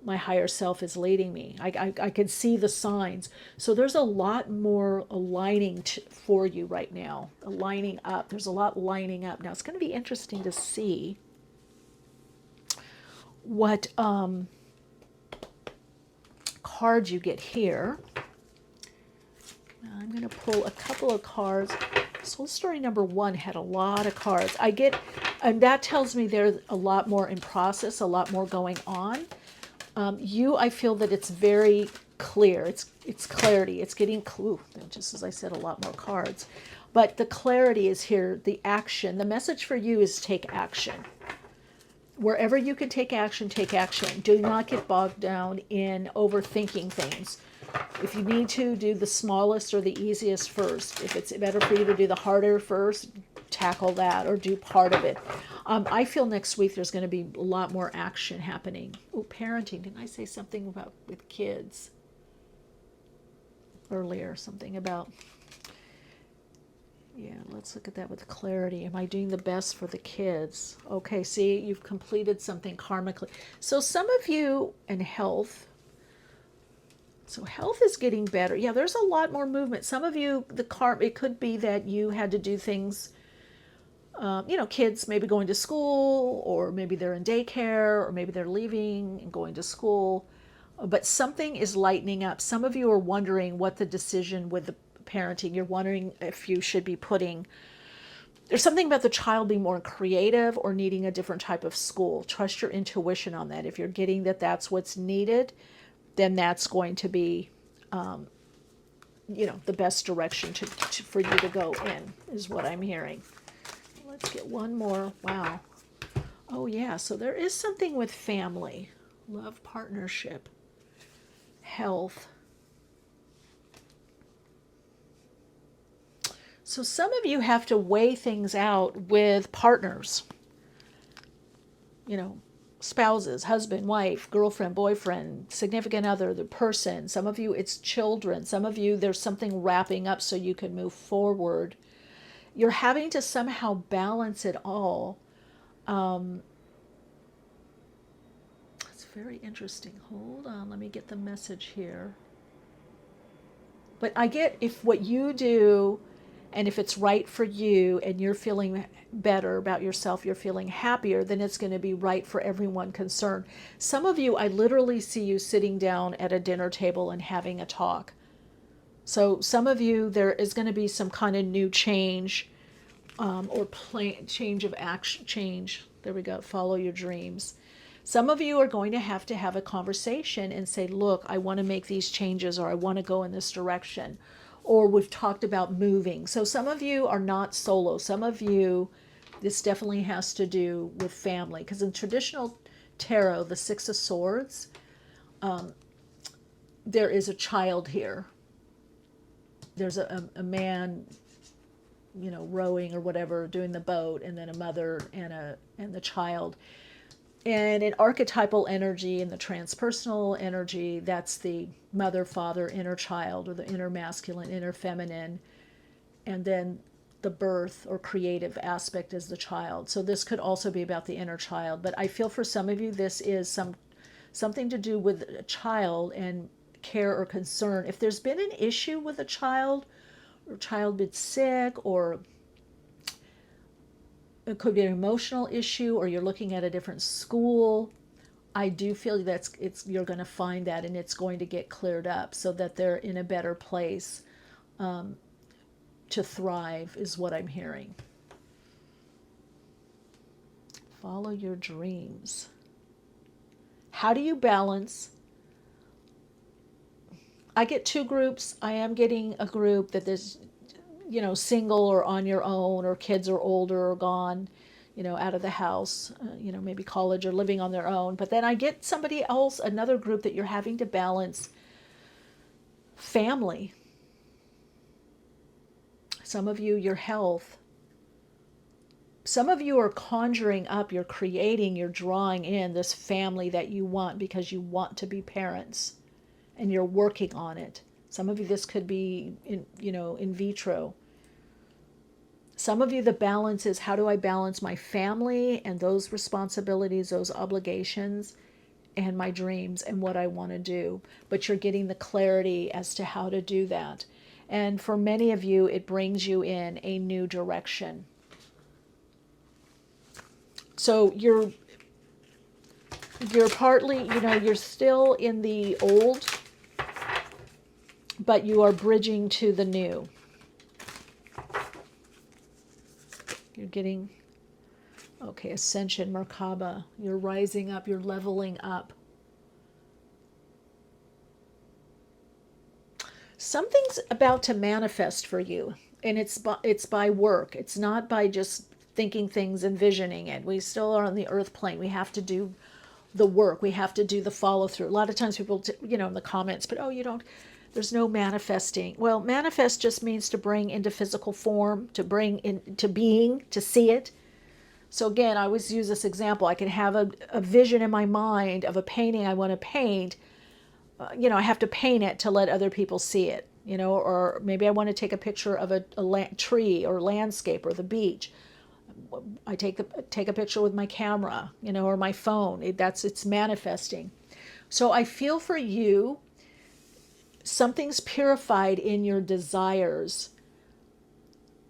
my higher self is leading me. I can see the signs. So there's a lot more aligning for you right now, aligning up. There's a lot lining up. Now it's going to be interesting to see what card you get here. I'm going to pull a couple of cards. Soul Story number 1 had a lot of cards. And that tells me there's a lot more in process, a lot more going on. I feel that it's very clear. It's clarity. It's getting, just as I said, a lot more cards. But the clarity is here, the action. The message for you is take action. Wherever you can take action, take action. Do not get bogged down in overthinking things. If you need to, do the smallest or the easiest first. If it's better for you to do the harder first, tackle that or do part of it. I feel next week there's going to be a lot more action happening. Oh, parenting. Didn't I say something about with kids earlier? Something about... Yeah, let's look at that with clarity. Am I doing the best for the kids? Okay, see, you've completed something karmically. So some of you, in health, so health is getting better. Yeah, there's a lot more movement. Some of you, it could be that you had to do things, kids maybe going to school, or maybe they're in daycare, or maybe they're leaving and going to school. but something is lightening up. Some of you are wondering what the decision with the parenting, you're wondering if you should be putting, there's something about the child being more creative or needing a different type of school. Trust your intuition on that. If you're getting that that's what's needed, then that's going to be, the best direction for you to go in, is what I'm hearing. Let's get one more. Wow. Oh, yeah. So there is something with family, love, partnership, health. So some of you have to weigh things out with partners, spouses, husband, wife, girlfriend, boyfriend, significant other, the person. Some of you, it's children. Some of you, there's something wrapping up so you can move forward. You're having to somehow balance it all. It's very interesting. Hold on, let me get the message here. But I get if what you do, and if it's right for you and you're feeling better about yourself, you're feeling happier, then it's going to be right for everyone concerned. Some of you, I literally see you sitting down at a dinner table and having a talk. So some of you, there is going to be some kind of new change, or change of action, there we go, follow your dreams. Some of you are going to have a conversation and say, look, I want to make these changes, or I want to go in this direction. Or we've talked about moving. So some of you are not solo. Some of you, this definitely has to do with family. Because in traditional tarot, the Six of Swords, there is a child here. There's a man, rowing or whatever, doing the boat, and then a mother and the child. And in archetypal energy, in the transpersonal energy, that's the mother, father, inner child, or the inner masculine, inner feminine. And then the birth or creative aspect is the child. So this could also be about the inner child. But I feel for some of you, this is something to do with a child and care or concern. If there's been an issue with a child, or child been sick, or it could be an emotional issue, or you're looking at a different school, I do feel you're going to find that, and it's going to get cleared up so that they're in a better place to thrive, is what I'm hearing. Follow your dreams. How do you balance? I get two groups. I am getting a group that is, single or on your own, or kids are older or gone, out of the house, maybe college or living on their own. But then I get somebody else, another group that you're having to balance family. Some of you, your health. Some of you are conjuring up, you're creating, you're drawing in this family that you want because you want to be parents, and you're working on it. Some of you, this could be in vitro. Some of you, the balance is, how do I balance my family and those responsibilities, those obligations, and my dreams and what I want to do? But you're getting the clarity as to how to do that. And for many of you, it brings you in a new direction. So you're partly, you're still in the old, but you are bridging to the new. You're getting, okay, Ascension, Merkaba. You're rising up, you're leveling up. Something's about to manifest for you, and it's by work. It's not by just thinking things, envisioning it. We still are on the earth plane. We have to do the work. We have to do the follow through. A lot of times people, in the comments, but there's no manifesting. Well, manifest just means to bring into physical form, to bring into being, to see it. So again, I always use this example. I can have a vision in my mind of a painting I want to paint. I have to paint it to let other people see it, or maybe I want to take a picture of a tree or landscape or the beach. I take a picture with my camera, or my phone. It's manifesting. So I feel for you, something's purified in your desires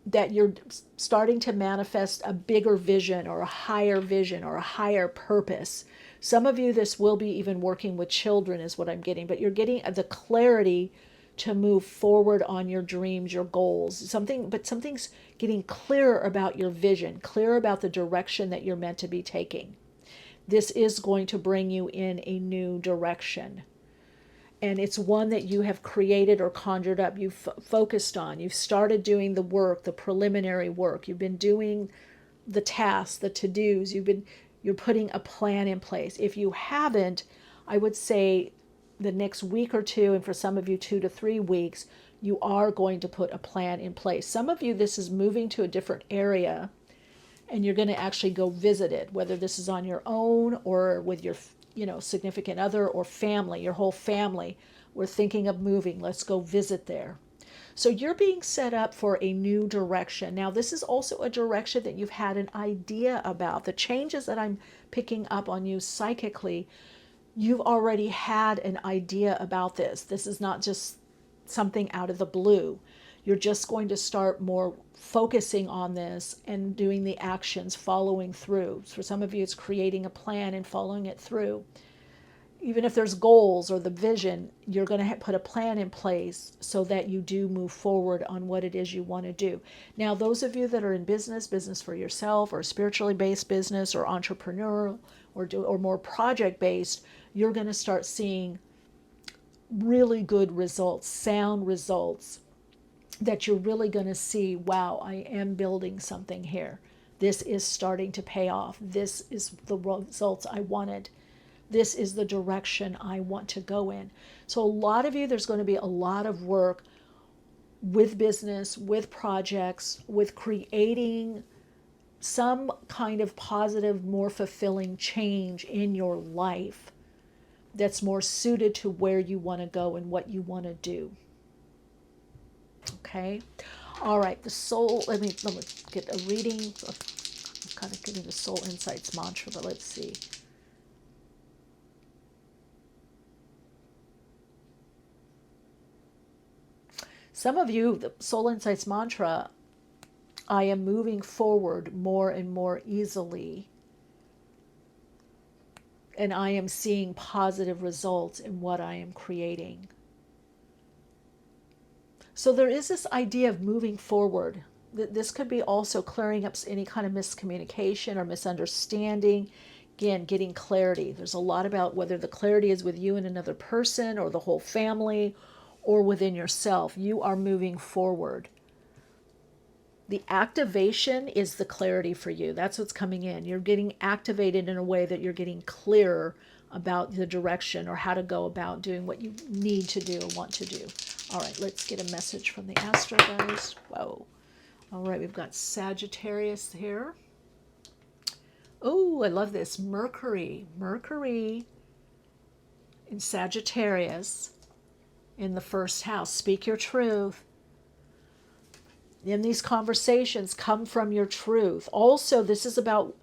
that you're starting to manifest a bigger vision or a higher purpose. Some of you, this will be even working with children is what I'm getting, but you're getting the clarity to move forward on your dreams, your goals, something's getting clearer about your vision, clearer about the direction that you're meant to be taking. This is going to bring you in a new direction. And it's one that you have created or conjured up, you've focused on, you've started doing the work, the preliminary work, you've been doing the tasks, the to-dos, you're putting a plan in place. If you haven't, I would say the next week or two, and for some of you 2 to 3 weeks, you are going to put a plan in place. Some of you, this is moving to a different area and you're going to actually go visit it, whether this is on your own or with your significant other or family, your whole family. We're thinking of moving. Let's go visit there. So you're being set up for a new direction. Now, this is also a direction that you've had an idea about. The changes that I'm picking up on you psychically, you've already had an idea about this. This is not just something out of the blue. You're just going to start more focusing on this and doing the actions, following through. For some of you, it's creating a plan and following it through. Even if there's goals or the vision, you're going to put a plan in place so that you do move forward on what it is you want to do. Now, those of you that are in business for yourself or spiritually based business or entrepreneurial or more project based, you're going to start seeing really good results, sound results, that you're really going to see, wow, I am building something here. This is starting to pay off. This is the results I wanted. This is the direction I want to go in. So a lot of you, there's going to be a lot of work with business, with projects, with creating some kind of positive, more fulfilling change in your life that's more suited to where you want to go and what you want to do. Okay? All right, the soul, let me get a reading. I'm kind of getting the Soul Insights mantra, but let's see. Some of you, the Soul Insights mantra, I am moving forward more and more easily. And I am seeing positive results in what I am creating. So there is this idea of moving forward. This could be also clearing up any kind of miscommunication or misunderstanding. Again, getting clarity. There's a lot about whether the clarity is with you and another person or the whole family or within yourself. You are moving forward. The activation is the clarity for you. That's what's coming in. You're getting activated in a way that you're getting clearer about the direction or how to go about doing what you need to do or want to do. All right, let's get a message from the Astro guys. Whoa. All right, we've got Sagittarius here. Oh, I love this. Mercury. Mercury in Sagittarius in the first house. Speak your truth. In these conversations, come from your truth. Also, this is about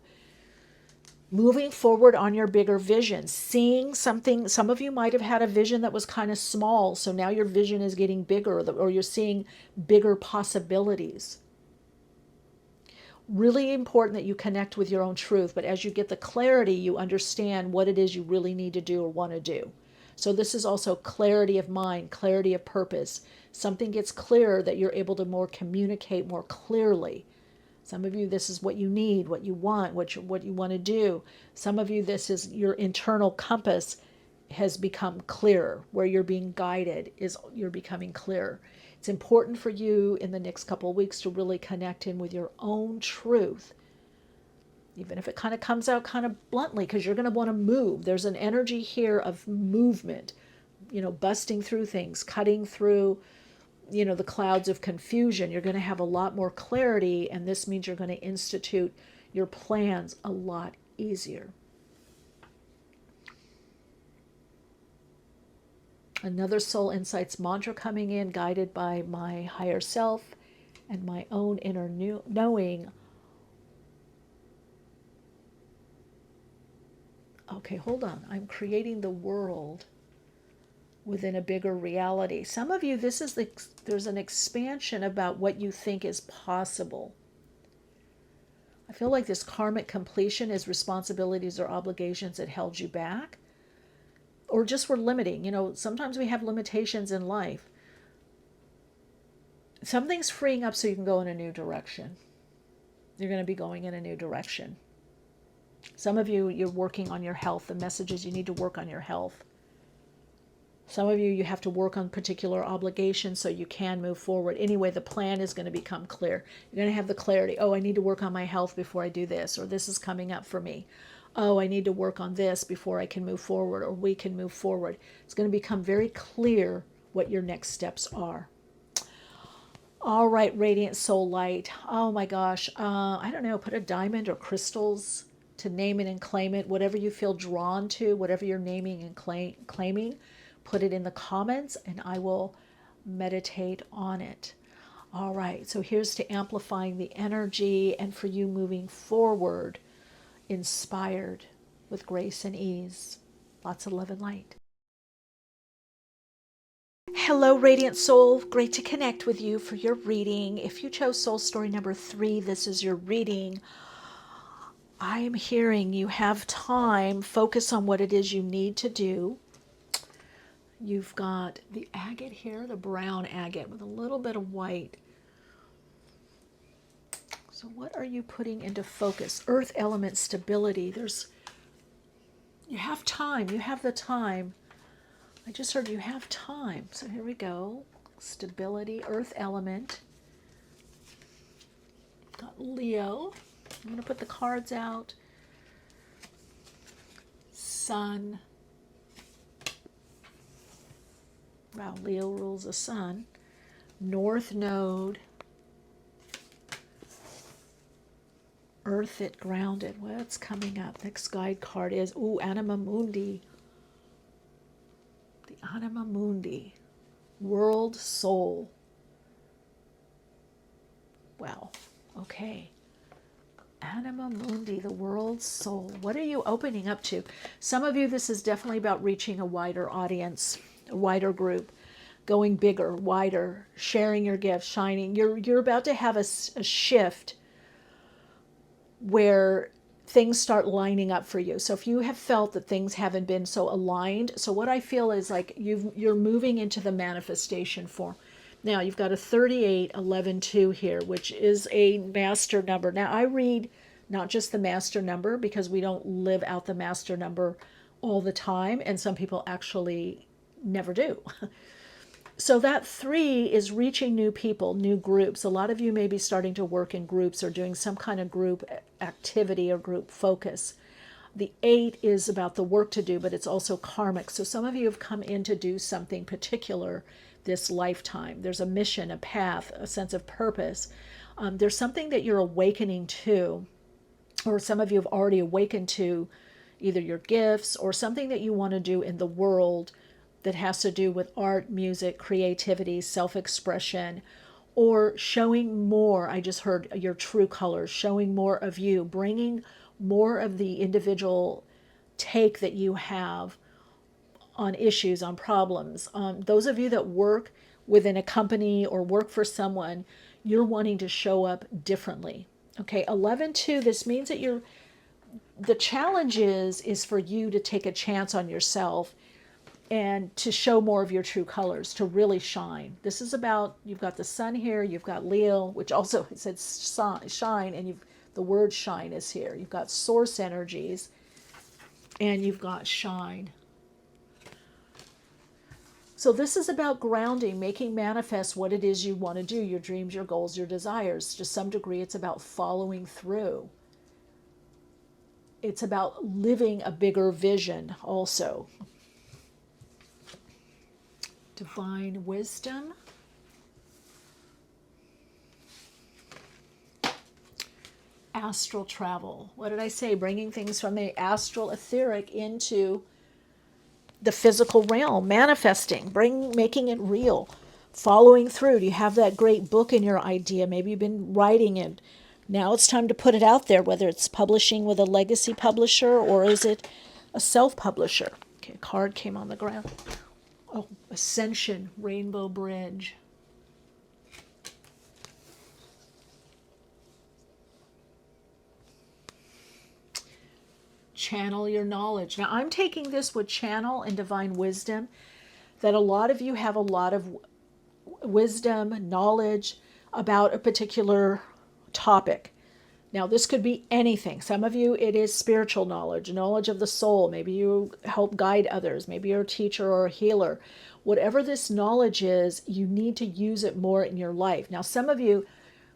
moving forward on your bigger vision, seeing something. Some of you might have had a vision that was kind of small, so now your vision is getting bigger, or you're seeing bigger possibilities. Really important that you connect with your own truth, but as you get the clarity, you understand what it is you really need to do or want to do. So this is also clarity of mind, clarity of purpose. Something gets clearer that you're able to more communicate more clearly. Some of you, this is what you need, what you want, what you want to do. Some of you, this is your internal compass has become clearer. Where you're being guided is you're becoming clearer. It's important for you in the next couple of weeks to really connect in with your own truth, even if it kind of comes out kind of bluntly, because you're going to want to move. There's an energy here of movement, busting through things, cutting through, the clouds of confusion. You're going to have a lot more clarity, and this means you're going to institute your plans a lot easier. Another Soul Insights mantra coming in, guided by my higher self and my own inner knowing. Okay, hold on. I'm creating the world within a bigger reality. Some of you, there's an expansion about what you think is possible. I feel like this karmic completion is responsibilities or obligations that held you back or just were limiting. You know, sometimes we have limitations in life. Something's freeing up so you can go in a new direction. You're going to be going in a new direction. Some of you, you're working on your health. The message is you need to work on your health. Some of you, you have to work on particular obligations so you can move forward. Anyway, the plan is going to become clear. You're going to have the clarity. Oh, I need to work on my health before I do this, or this is coming up for me. Oh, I need to work on this before I can move forward, or we can move forward. It's going to become very clear what your next steps are. All right, Radiant Soul Light. Oh my gosh. I don't know, put a diamond or crystals to name it and claim it. Whatever you feel drawn to, whatever you're naming and claiming. Put it in the comments and I will meditate on it. All right, so here's to amplifying the energy and for you moving forward, inspired with grace and ease. Lots of love and light. Hello, Radiant Soul. Great to connect with you for your reading. If you chose Soul Story number 3, this is your reading. I am hearing you have time. Focus on what it is you need to do. You've got the agate here, the brown agate with a little bit of white. So what are you putting into focus? Earth element stability. You have time. You have the time. I just heard you have time. So here we go. Stability, earth element. Got Leo. I'm going to put the cards out. Sun. Wow, Leo rules the sun. North node. Earth it grounded. What's coming up? Next guide card is, Anima Mundi. The Anima Mundi. World soul. Wow. Okay. Anima Mundi, the world soul. What are you opening up to? Some of you, this is definitely about reaching a wider audience, a wider group, going bigger, wider, sharing your gifts, shining. You're about to have a shift where things start lining up for you. So if you have felt that things haven't been so aligned, so what I feel is like you're moving into the manifestation form. Now you've got a 3811-2 here, which is a master number. Now I read not just the master number because we don't live out the master number all the time, and some people actually never do. So that 3 is reaching new people, new groups. A lot of you may be starting to work in groups or doing some kind of group activity or group focus. The 8 is about the work to do, but it's also karmic. So some of you have come in to do something particular this lifetime. There's a mission, a path, a sense of purpose. There's something that you're awakening to, or some of you have already awakened to, either your gifts or something that you want to do in the world that has to do with art, music, creativity, self-expression, or showing more. I just heard your true colors, showing more of you, bringing more of the individual take that you have on issues, on problems. Those of you that work within a company or work for someone, you're wanting to show up differently. Okay, 11-2, this means that the challenge is for you to take a chance on yourself and to show more of your true colors, to really shine. This is about, you've got the sun here, you've got Leo, which also says shine, and the word shine is here. You've got source energies, and you've got shine. So this is about grounding, making manifest what it is you want to do, your dreams, your goals, your desires. To some degree, it's about following through. It's about living a bigger vision also. Divine wisdom. Astral travel. What did I say? Bringing things from the astral etheric into the physical realm, manifesting, making it real, following through. Do you have that great book in your idea? Maybe you've been writing it. Now it's time to put it out there, whether it's publishing with a legacy publisher or is it a self-publisher. Okay, a card came on the ground. Oh, Ascension, Rainbow Bridge. Channel your knowledge. Now, I'm taking this with channel and divine wisdom, that a lot of you have a lot of wisdom, knowledge about a particular topic. Now, this could be anything. Some of you, it is spiritual knowledge, knowledge of the soul. Maybe you help guide others. Maybe you're a teacher or a healer. Whatever this knowledge is, you need to use it more in your life. Now, some of you,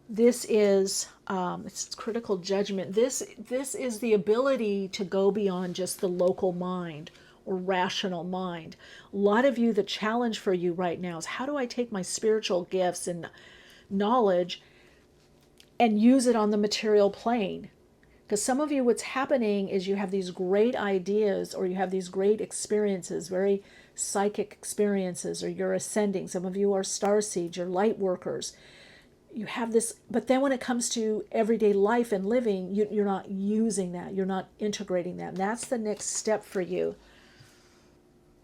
this is it's critical judgment. This is the ability to go beyond just the local mind or rational mind. A lot of you, the challenge for you right now is, how do I take my spiritual gifts and knowledge and use it on the material plane? Because some of you, what's happening is you have these great ideas, or you have these great experiences, very psychic experiences, or you're ascending. Some of you are starseeds, you're light workers. You have this, but then when it comes to everyday life and living, you're not using that. You're not integrating that. And that's the next step for you.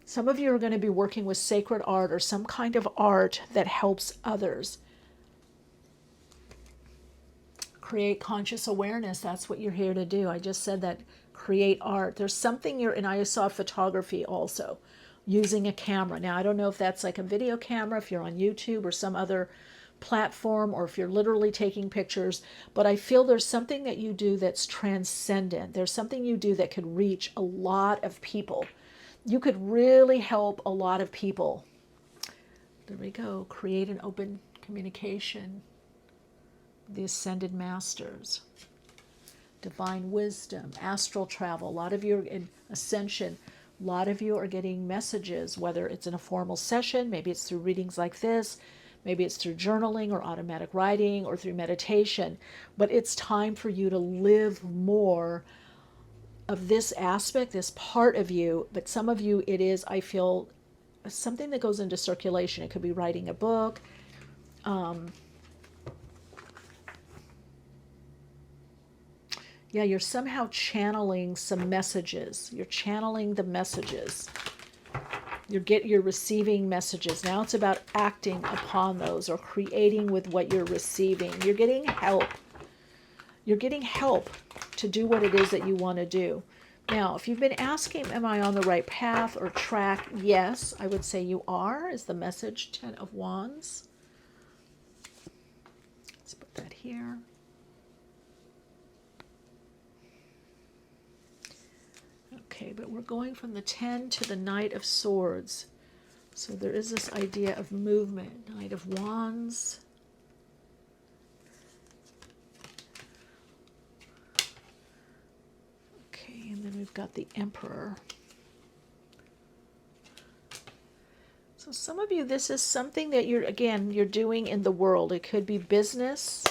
Some of you are going to be working with sacred art or some kind of art that helps others. Create conscious awareness. That's what you're here to do. I just said that. Create art. There's something and I saw photography also, using a camera. Now, I don't know if that's like a video camera, if you're on YouTube or some other platform, or if you're literally taking pictures, but I feel there's something that you do that's transcendent. There's something you do that could reach a lot of people. You could really help a lot of people. There we go. Create an open communication. The Ascended Masters. Divine wisdom. Astral travel. A lot of you are in ascension. A lot of you are getting messages, whether it's in a formal session, maybe it's through readings like this, maybe it's through journaling or automatic writing or through meditation. But it's time for you to live more of this aspect, this part of you. But some of you, it is, I feel, something that goes into circulation. It could be writing a book. Yeah, you're somehow channeling some messages. You're channeling the messages. You're receiving messages. Now it's about acting upon those, or creating with what you're receiving. You're getting help. You're getting help to do what it is that you want to do. Now, if you've been asking, am I on the right path or track? Yes, I would say you are, is the message. 10 of Wands. Let's put that here. Okay, but we're going from the 10 to the Knight of Swords. So there is this idea of movement. Knight of Wands. Okay, and then we've got the Emperor. So some of you, this is something that you're doing in the world. It could be business.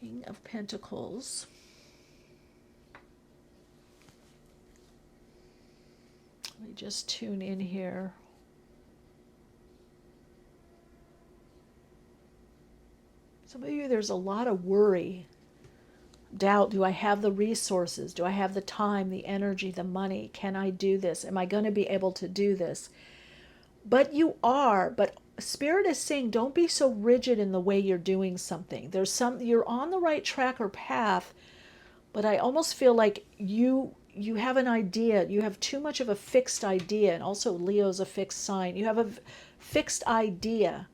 King of Pentacles. Let me just tune in here. Some of you, there's a lot of worry, doubt. Do I have the resources? Do I have the time, the energy, the money? Can I do this? Am I going to be able to do this? But you are. But Spirit is saying, don't be so rigid in the way you're doing something. You're on the right track or path, but I almost feel like you have an idea. You have too much of a fixed idea, and also Leo's a fixed sign. You have a fixed idea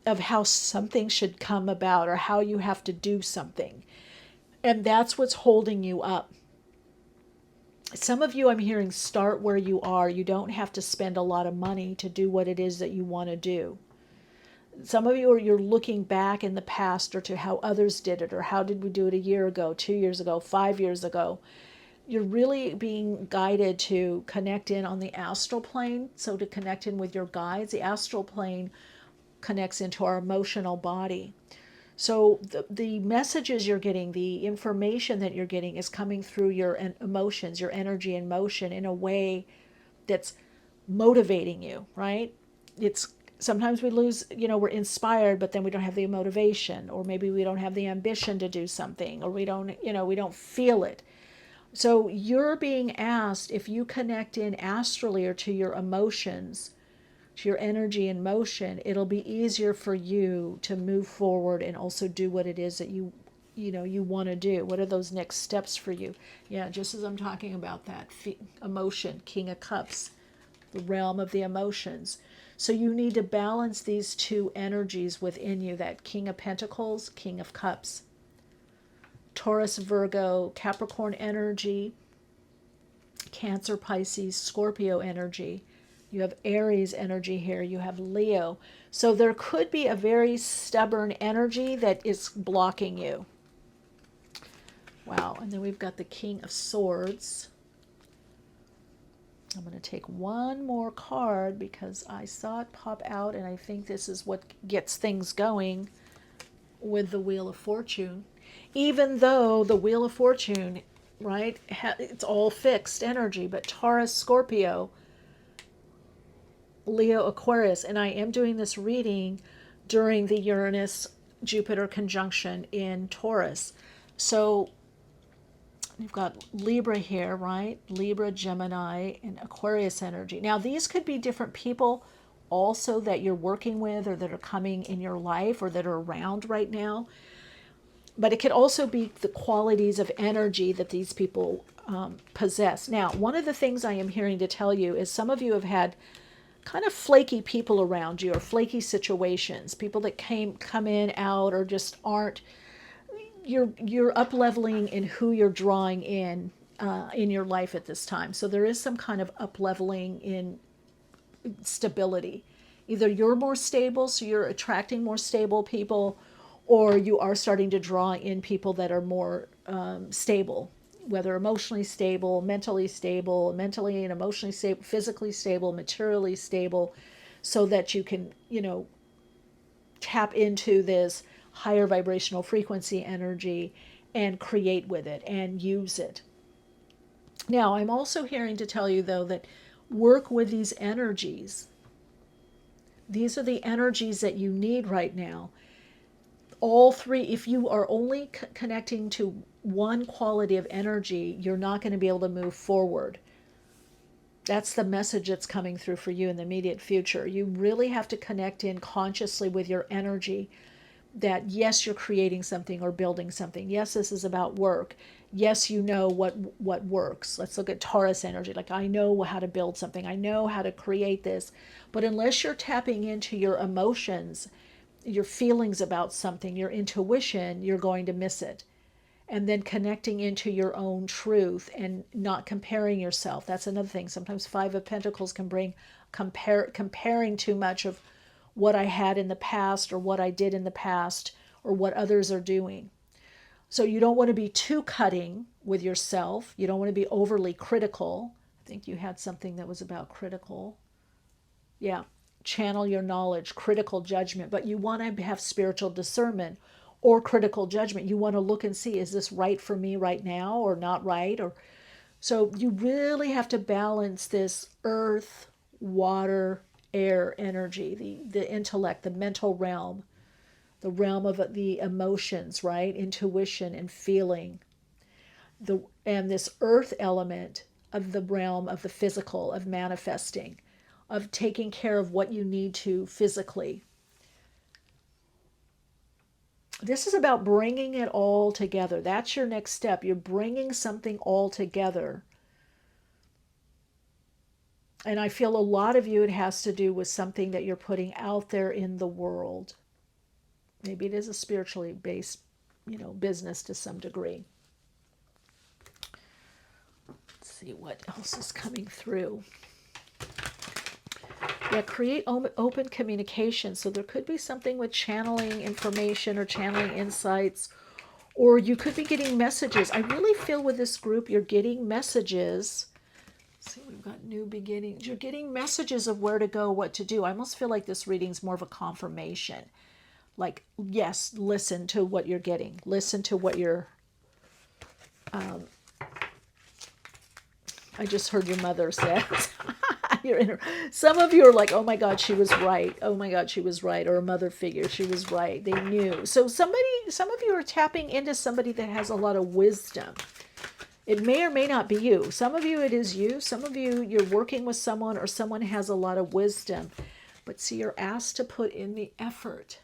of how something should come about, or how you have to do something. And that's what's holding you up. Some of you, I'm hearing, start where you are. You don't have to spend a lot of money to do what it is that you want to do. Some of you, you're looking back in the past, or to how others did it, or how did we do it a year ago, 2 years ago, 5 years ago. You're really being guided to connect in on the astral plane. So to connect in with your guides, the astral plane connects into our emotional body. So the messages you're getting, the information that you're getting is coming through your emotions, your energy and motion, in a way that's motivating you, right? It's sometimes we lose, we're inspired, but then we don't have the motivation, or maybe we don't have the ambition to do something, or we don't feel it. So you're being asked, if you connect in astrally or to your emotions, to your energy and motion, it'll be easier for you to move forward and also do what it is that you want to do. What are those next steps for you? Yeah, just as I'm talking about that emotion, King of Cups, the realm of the emotions. So you need to balance these two energies within you, that King of Pentacles, King of Cups. Taurus, Virgo, Capricorn energy, Cancer, Pisces, Scorpio energy. You have Aries energy here. You have Leo. So there could be a very stubborn energy that is blocking you. Wow. And then we've got the King of Swords. I'm going to take one more card because I saw it pop out, and I think this is what gets things going with the Wheel of Fortune. Even though the Wheel of Fortune, right, it's all fixed energy, but Taurus, Scorpio, Leo, Aquarius, and I am doing this reading during the Uranus-Jupiter conjunction in Taurus. So you've got Libra here, right? Libra, Gemini, and Aquarius energy. Now, these could be different people also that you're working with or that are coming in your life or that are around right now. But it could also be the qualities of energy that these people possess. Now, one of the things I am hearing to tell you is some of you have had kind of flaky people around you or flaky situations, people that come in, out, or just aren't. You're up leveling in who you're drawing in your life at this time. So there is some kind of up leveling in stability. Either you're more stable, so you're attracting more stable people, or you are starting to draw in people that are more stable, whether emotionally stable, mentally and emotionally stable, physically stable, materially stable, so that you can, tap into this higher vibrational frequency energy and create with it and use it. Now, I'm also hearing to tell you, though, that work with these energies. These are the energies that you need right now. All three, if you are only connecting to one quality of energy, you're not going to be able to move forward. That's the message that's coming through for you in the immediate future. You really have to connect in consciously with your energy that, yes, you're creating something or building something. Yes, this is about work. Yes, you know what works. Let's look at Taurus energy. Like, I know how to build something. I know how to create this. But unless you're tapping into your emotions, your feelings about something, your intuition, you're going to miss it. And then connecting into your own truth and not comparing yourself. That's another thing. Sometimes Five of Pentacles can bring comparing too much of what I had in the past or what I did in the past or what others are doing. So you don't want to be too cutting with yourself. You don't want to be overly critical. I think you had something that was about critical. Yeah. Channel your knowledge, critical judgment. But you want to have spiritual discernment or critical judgment. You want to look and see, is this right for me right now or not right? Or so you really have to balance this earth, water, air energy, the intellect, the mental realm, the realm of the emotions, right? Intuition and feeling. And this earth element of the realm of the physical, of manifesting, of taking care of what you need to physically. This is about bringing it all together. That's your next step. You're bringing something all together. And I feel a lot of you, it has to do with something that you're putting out there in the world. Maybe it is a spiritually based, business to some degree. Let's see what else is coming through. Yeah, create open communication. So there could be something with channeling information or channeling insights, or you could be getting messages. I really feel with this group, you're getting messages. Let's see, we've got new beginnings. You're getting messages of where to go, what to do. I almost feel like this reading's more of a confirmation. Like, yes, listen to what you're getting. Listen to what you're... I just heard your mother say. Some of you are like, oh my God, she was right. Oh my God, she was right. Or a mother figure, she was right. They knew. So some of you are tapping into somebody that has a lot of wisdom. It may or may not be you. Some of you, it is you. Some of you, you're working with someone or someone has a lot of wisdom. But see, you're asked to put in the effort.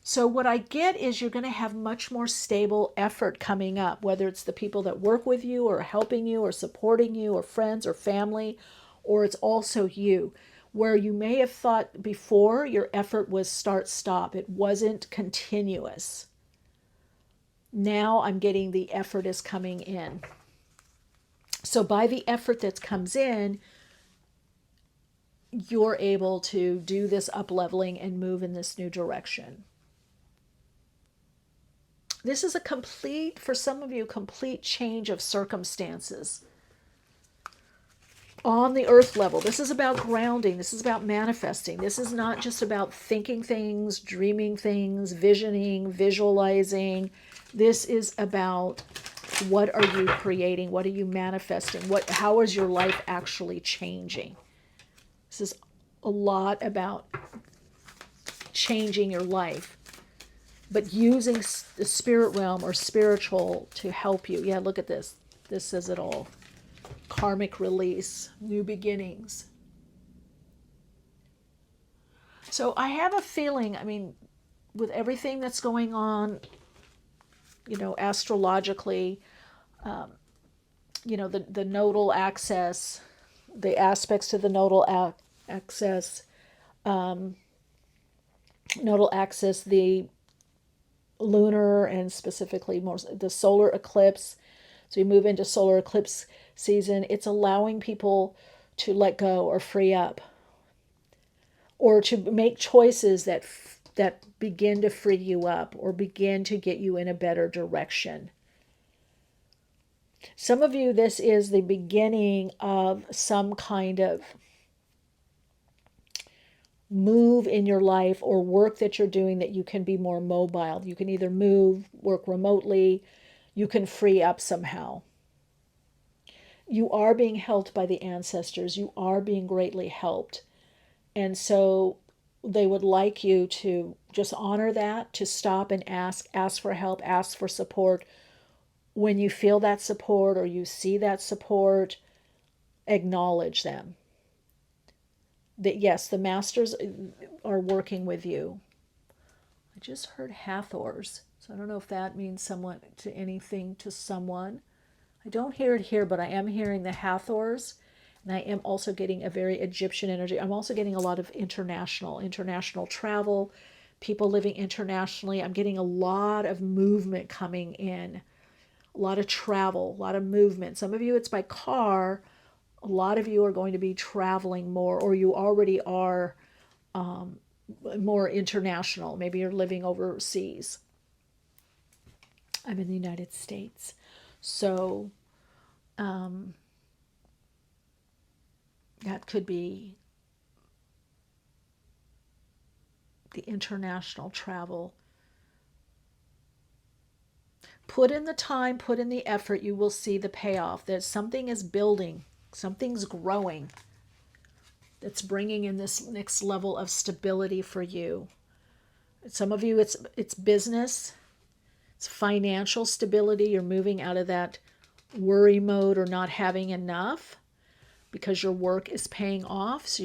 So what I get is you're going to have much more stable effort coming up, whether it's the people that work with you or helping you or supporting you or friends or family, or it's also you. Where you may have thought before your effort was start, stop. It wasn't continuous. Now I'm getting the effort is coming in. So by the effort that comes in, you're able to do this up-leveling and move in this new direction. This is a complete, for some of you, complete change of circumstances. On the earth level, this is about grounding. This is about manifesting. This is not just about thinking things, dreaming things, visioning, visualizing. This is about what are you creating? What are you manifesting? How is your life actually changing? This is a lot about changing your life, but using the spirit realm or spiritual to help you. Yeah, look at this. This says it all. Karmic release, new beginnings. So I have a feeling, I mean, with everything that's going on, you know, astrologically, you know, the nodal axis, the aspects to the nodal axis, the lunar and specifically more the solar eclipse. So we move into solar eclipse season. It's allowing people to let go or free up, or to make choices that begin to free you up or begin to get you in a better direction. Some of you, this is the beginning of some kind of move in your life or work that you're doing that you can be more mobile. You can either move, work remotely, you can free up somehow. You are being helped by the ancestors. You are being greatly helped. And so they would like you to just honor that, to stop and ask for help, ask for support. When you feel that support or you see that support, acknowledge them. That yes, the masters are working with you. I just heard Hathors, so I don't know if that means someone to anything to someone. I don't hear it here, but I am hearing the Hathors, and I am also getting a very Egyptian energy. I'm also getting a lot of international travel, people living internationally. I'm getting a lot of movement coming in, a lot of travel, a lot of movement. Some of you, it's by car. A lot of you are going to be traveling more, or you already are more international. Maybe you're living overseas. I'm in the United States. So that could be the international travel. Put in the time, put in the effort, you will see the payoff. That something is building, something's growing, that's bringing in this next level of stability for you. Some of you, it's business, it's financial stability. You're moving out of that worry mode or not having enough because your work is paying off. So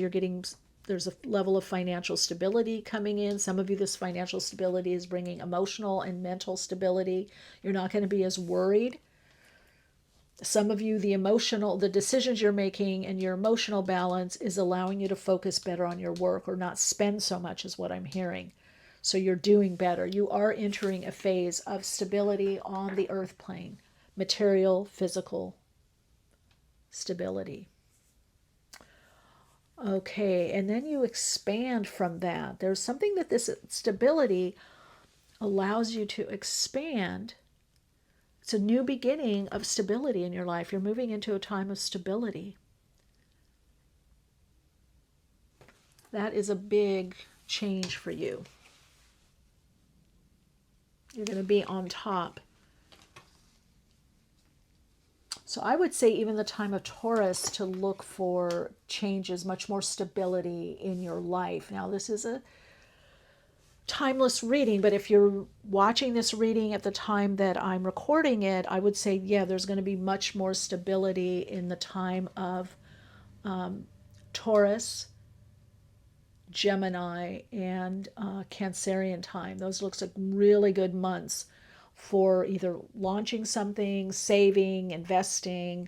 there's a level of financial stability coming in. Some of you, this financial stability is bringing emotional and mental stability. You're not going to be as worried. Some of you, the decisions you're making and your emotional balance is allowing you to focus better on your work or not spend so much is what I'm hearing. So you're doing better. You are entering a phase of stability on the earth plane, material, physical stability. Okay, and then you expand from that. There's something that this stability allows you to expand. It's a new beginning of stability in your life. You're moving into a time of stability. That is a big change for you. You're going to be on top. So I would say even the time of Taurus to look for changes, much more stability in your life. Now this is timeless reading, but if you're watching this reading at the time that I'm recording it, I would say, yeah, there's going to be much more stability in the time of Taurus, Gemini, and Cancerian time. Those looks like really good months for either launching something, saving, investing,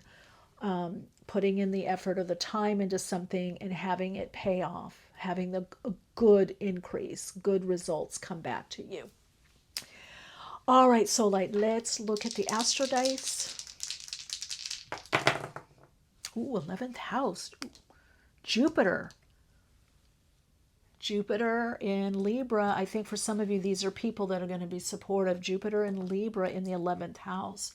putting in the effort or the time into something and having it pay off, having a good increase, good results come back to you. All right, so let's look at the astro dice. Ooh, 11th house. Jupiter. Jupiter in Libra. I think for some of you, these are people that are going to be supportive. Jupiter in Libra in the 11th house.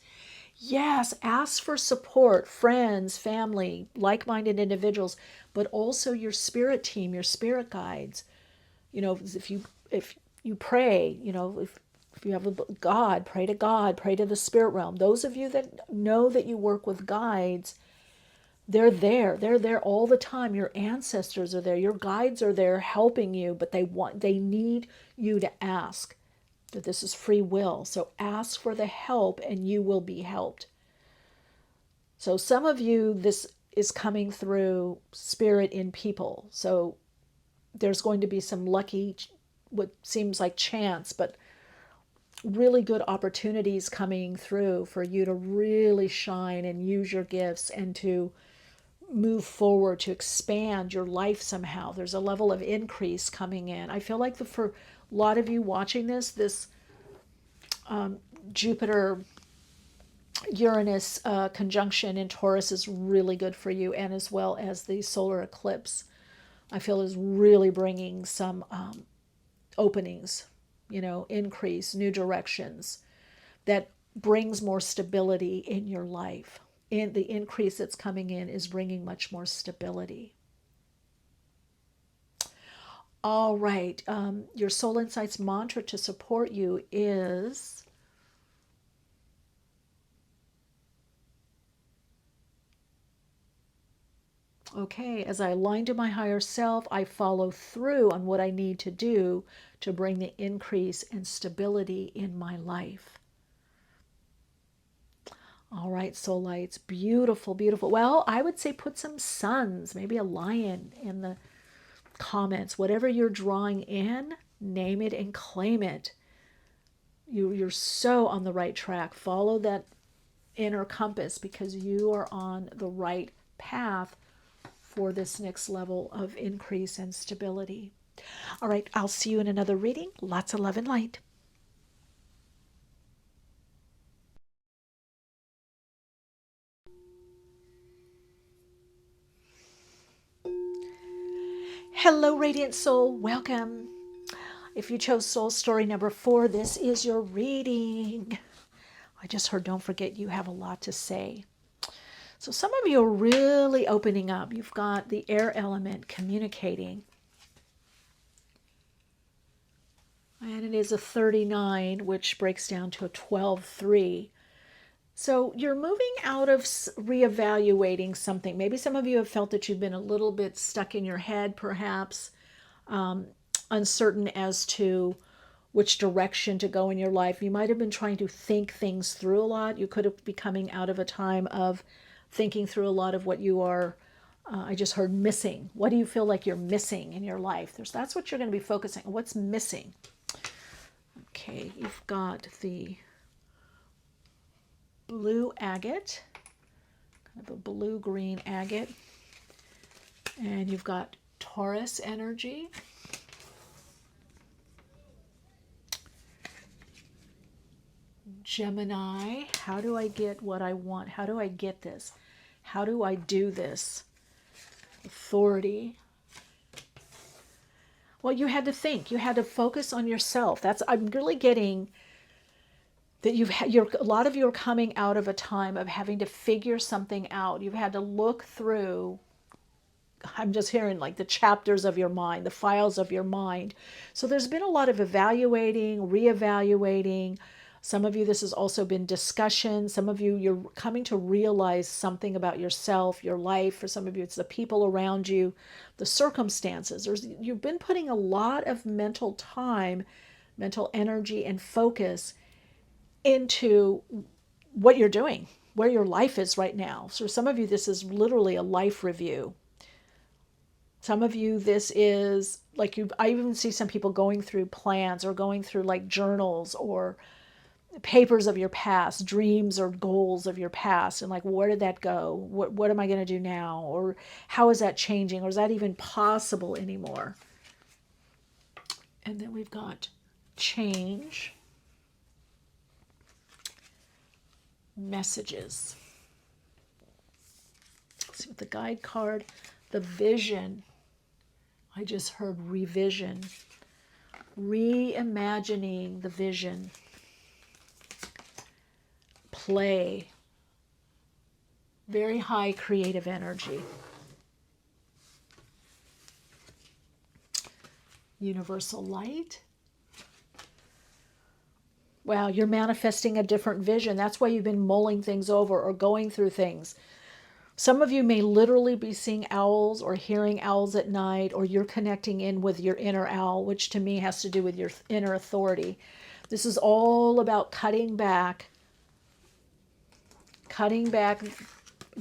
Yes, ask for support, friends, family, like-minded individuals, but also your spirit team, your spirit guides. You know, if you pray, you know, if you have a God, pray to God, pray to the spirit realm. Those of you that know that you work with guides, they're there. They're there all the time. Your ancestors are there. Your guides are there helping you, but they need you to ask. That this is free will. So ask for the help and you will be helped. So some of you, this is coming through spirit in people. So there's going to be some lucky, what seems like chance, but really good opportunities coming through for you to really shine and use your gifts and to move forward, to expand your life somehow. There's a level of increase coming in. I feel like for a lot of you watching this Jupiter Uranus conjunction in Taurus is really good for you, and as well as the solar eclipse, I feel is really bringing some openings, you know, increase, new directions that brings more stability in your life. And the increase that's coming in is bringing much more stability. All right, your Soul Insights mantra to support you is, okay, as I align to my higher self, I follow through on what I need to do to bring the increase and stability in my life. All right, soul lights, beautiful, beautiful. Well, I would say put some suns, maybe a lion in the comments. Whatever you're drawing in, name it and claim it. You're so on the right track. Follow that inner compass because you are on the right path for this next level of increase and stability. All right, I'll see you in another reading. Lots of love and light. Hello, Radiant Soul. Welcome. If you chose Soul Story number 4, this is your reading. I just heard, don't forget, you have a lot to say. So some of you are really opening up. You've got the air element communicating. And it is a 39, which breaks down to a 12-3. So you're moving out of reevaluating something. Maybe some of you have felt that you've been a little bit stuck in your head, perhaps, uncertain as to which direction to go in your life. You might have been trying to think things through a lot. You could have been coming out of a time of thinking through a lot of what you are, I just heard missing. What do you feel like you're missing in your life? That's what you're going to be focusing on. What's missing? Okay, you've got the blue agate, kind of a blue-green agate. And you've got Taurus energy. Gemini, how do I get what I want? How do I get this? How do I do this? Authority. Well, you had to think. You had to focus on yourself. I'm really getting that a lot of you are coming out of a time of having to figure something out. You've had to look through, I'm just hearing like the chapters of your mind, the files of your mind. So there's been a lot of evaluating, reevaluating, Some of you, this has also been discussion. Some of you, you're coming to realize something about yourself, your life. For some of you, it's the people around you, the circumstances. You've been putting a lot of mental time, mental energy, and focus into what you're doing, where your life is right now. So some of you, this is literally a life review. Some of you, this is like I even see some people going through plans or going through like journals or papers of your past, dreams or goals of your past, and like, where did that go? What am I going to do now? Or how is that changing? Or is that even possible anymore? And then we've got change, messages. Let's see what the guide card, the vision. I just heard revision, reimagining the vision. Play, very high creative energy. Universal light. Wow, you're manifesting a different vision. That's why you've been mulling things over or going through things. Some of you may literally be seeing owls or hearing owls at night, or you're connecting in with your inner owl, which to me has to do with your inner authority. This is all about cutting back,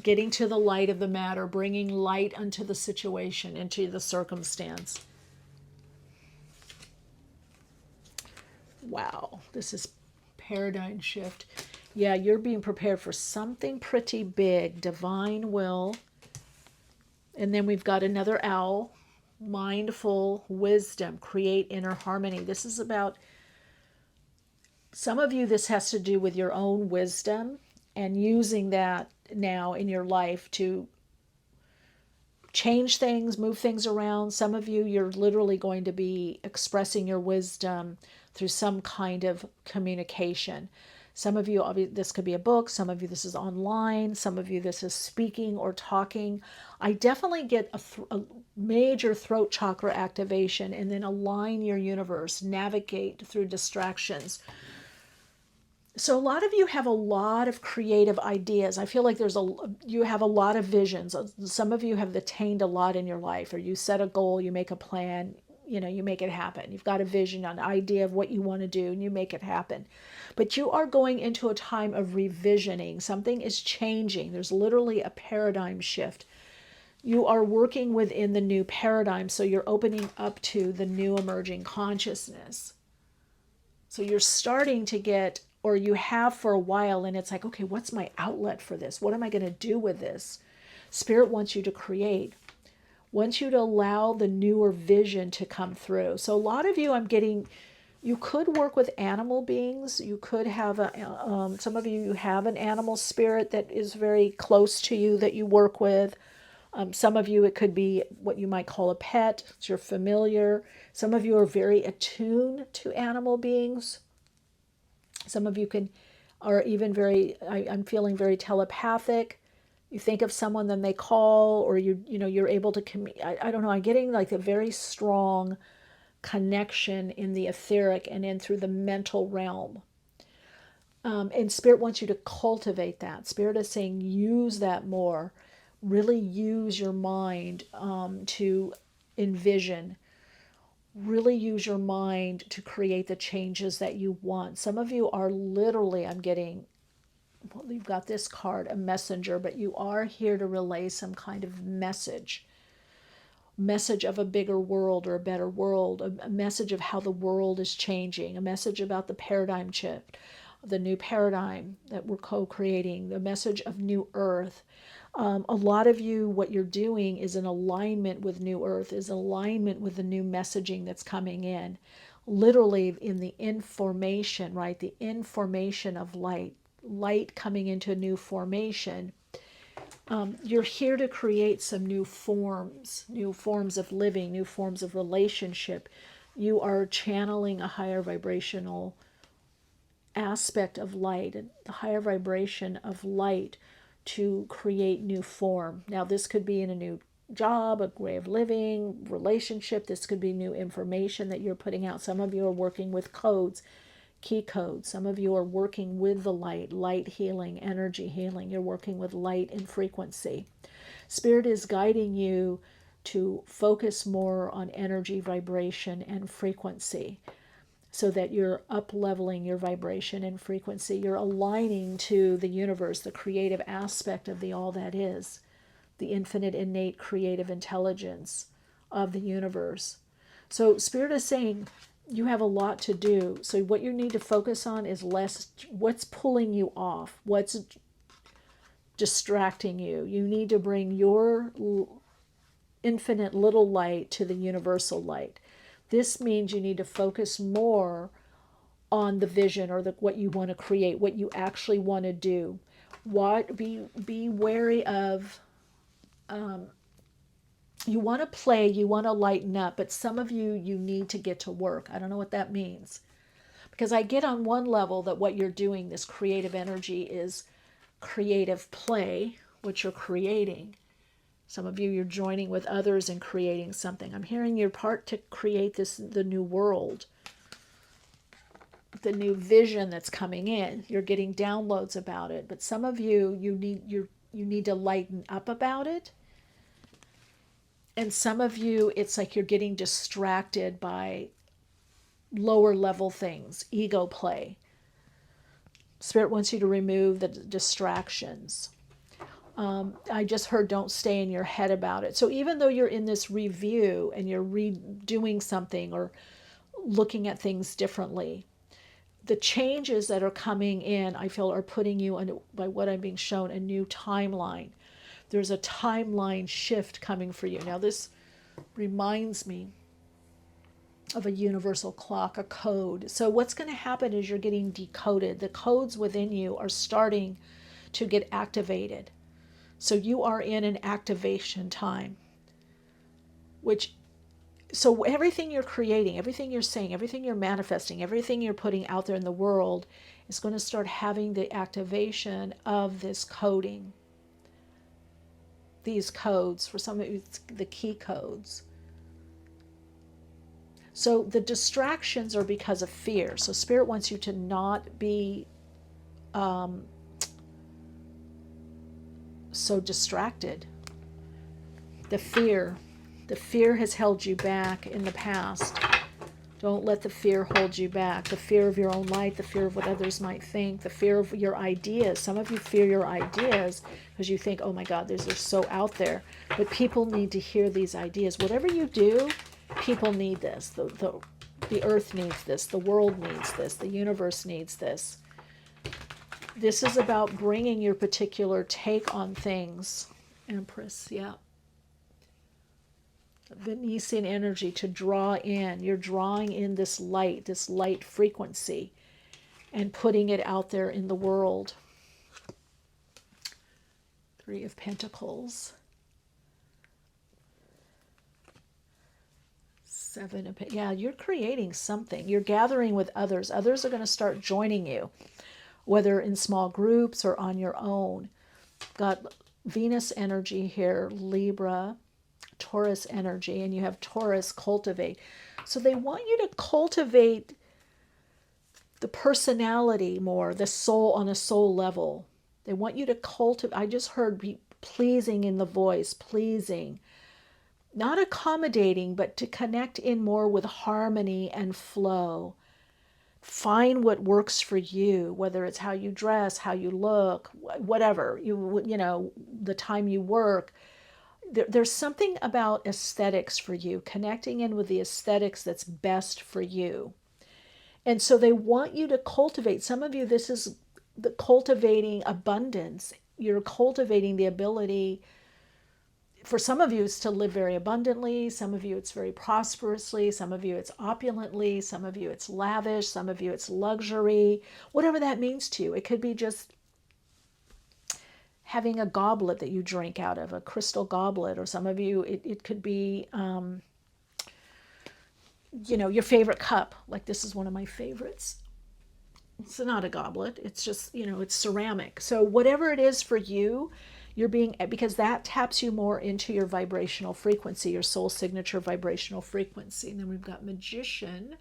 getting to the light of the matter, bringing light unto the situation, into the circumstance. Wow, this is paradigm shift. Yeah, you're being prepared for something pretty big, divine will. And then we've got another owl, mindful wisdom, create inner harmony. This is about, some of you, this has to do with your own wisdom and using that now in your life to change things, move things around. Some of you, you're literally going to be expressing your wisdom through some kind of communication. Some of you, this could be a book. Some of you, this is online. Some of you, this is speaking or talking. I definitely get a major throat chakra activation, and then align your universe, navigate through distractions. So a lot of you have a lot of creative ideas. I feel like you have a lot of visions. Some of you have attained a lot in your life, or you set a goal, you make a plan, you make it happen. You've got a vision, an idea of what you want to do, and you make it happen. But you are going into a time of revisioning. Something is changing. There's literally a paradigm shift. You are working within the new paradigm, so you're opening up to the new emerging consciousness. So you're starting to get, or you have for a while, and it's like, okay, what's my outlet for this? What am I going to do with this? Spirit wants you to create, wants you to allow the newer vision to come through. So a lot of you, I'm getting, you could work with animal beings. You could have, some of you have an animal spirit that is very close to you that you work with. Some of you, it could be what you might call a pet. It's your familiar. Some of you are very attuned to animal beings. Some of you are even very, I'm feeling very telepathic. You think of someone, then they call, or you're able to I don't know, I'm getting like a very strong connection in the etheric and in through the mental realm. And Spirit wants you to cultivate that. Spirit is saying use that more. Really use your mind to envision. Really use your mind to create the changes that you want. Some of you are literally, I'm getting, well, you've got this card, a messenger, but you are here to relay some kind of message of a bigger world or a better world, a message of how the world is changing, a message about the paradigm shift, the new paradigm that we're co-creating, the message of new earth. A lot of you, what you're doing is in alignment with new earth, is alignment with the new messaging that's coming in. Literally in the information, right? The information of light coming into a new formation. You're here to create some new forms of living, new forms of relationship. You are channeling a higher vibrational aspect of light, the higher vibration of light to create new form. Now, this could be in a new job, a way of living, relationship. This could be new information that you're putting out. Some of you are working with codes. key codes. Some of you are working with the light healing, energy healing. You're working with light and frequency. Spirit is guiding you to focus more on energy, vibration, and frequency, so that you're up-leveling your vibration and frequency. You're aligning to the universe, the creative aspect of the all that is, the infinite, innate, creative intelligence of the universe. So Spirit is saying you have a lot to do. So what you need to focus on is less what's pulling you off, what's distracting you. You need to bring your infinite little light to the universal light. This means you need to focus more on the vision, or what you want to create, what you actually want to do. Be wary of, you want to play, you want to lighten up, but some of you need to get to work. I don't know what that means. Because I get on one level that what you're doing, this creative energy, is creative play, what you're creating. Some of you, you're joining with others in creating something. I'm hearing your part to create the new world, the new vision that's coming in. You're getting downloads about it. But some of you, you need to lighten up about it. And some of you, it's like you're getting distracted by lower level things, ego play. Spirit wants you to remove the distractions. I just heard don't stay in your head about it. So even though you're in this review and you're redoing something or looking at things differently, the changes that are coming in, I feel, are putting you on, by what I'm being shown, a new timeline. There's a timeline shift coming for you. Now this reminds me of a universal clock, a code. So what's going to happen is you're getting decoded. The codes within you are starting to get activated. So you are in an activation time, so everything you're creating, everything you're saying, everything you're manifesting, everything you're putting out there in the world is going to start having the activation of this coding. These codes, for some of you, it's the key codes. So the distractions are because of fear. So Spirit wants you to not be so distracted. The fear has held you back in the past. Don't let the fear hold you back. The fear of your own light, the fear of what others might think, the fear of your ideas. Some of you fear your ideas because you think, oh my God, they're so out there. But people need to hear these ideas. Whatever you do, people need this. The earth needs this. The world needs this. The universe needs this. This is about bringing your particular take on things. Empress, yeah. Venetian energy to draw in. You're drawing in this light frequency, and putting it out there in the world. Three of Pentacles. Seven of Pentacles. Yeah, you're creating something. You're gathering with others. Others are going to start joining you, whether in small groups or on your own. Got Venus energy here, Libra, Taurus energy, and you have Taurus, cultivate. So they want you to cultivate the personality more, the soul, on a soul level. They want you to cultivate. I just heard be pleasing in the voice, pleasing. Not accommodating, but to connect in more with harmony and flow. Find what works for you, whether it's how you dress, how you look, whatever, you know, the time you work. There's something about aesthetics for you, connecting in with the aesthetics that's best for you. And so they want you to cultivate. Some of you, this is the cultivating abundance. You're cultivating the ability. For some of you, it's to live very abundantly. Some of you, it's very prosperously. Some of you, it's opulently. Some of you, it's lavish. Some of you, it's luxury. Whatever that means to you. It could be just having a goblet that you drink out of, a crystal goblet. Or some of you, it could be, you know, your favorite cup. Like this is one of my favorites. It's not a goblet. It's just, you know, it's ceramic. So whatever it is for you, you're being, because that taps you more into your vibrational frequency, your soul signature vibrational frequency. And then we've got Magician.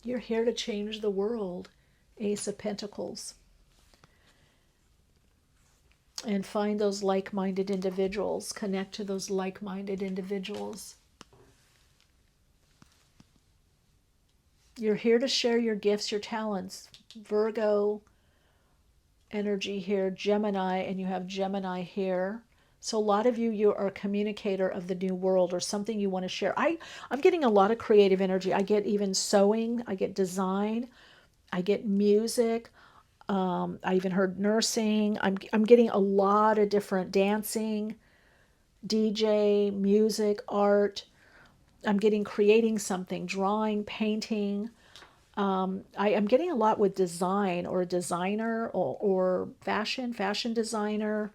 You're here to change the world, Ace of Pentacles. And find those like-minded individuals. Connect to those like-minded individuals. You're here to share your gifts, your talents. Virgo energy here, Gemini, and you have Gemini here. So a lot of you are a communicator of the new world or something you want to share. I'm getting a lot of creative energy. I get even sewing, I get design, I get music. I even heard nursing. I'm getting a lot of different dancing, DJ, music, art. I'm getting creating something, drawing, painting. I am getting a lot with design or a designer or fashion designer.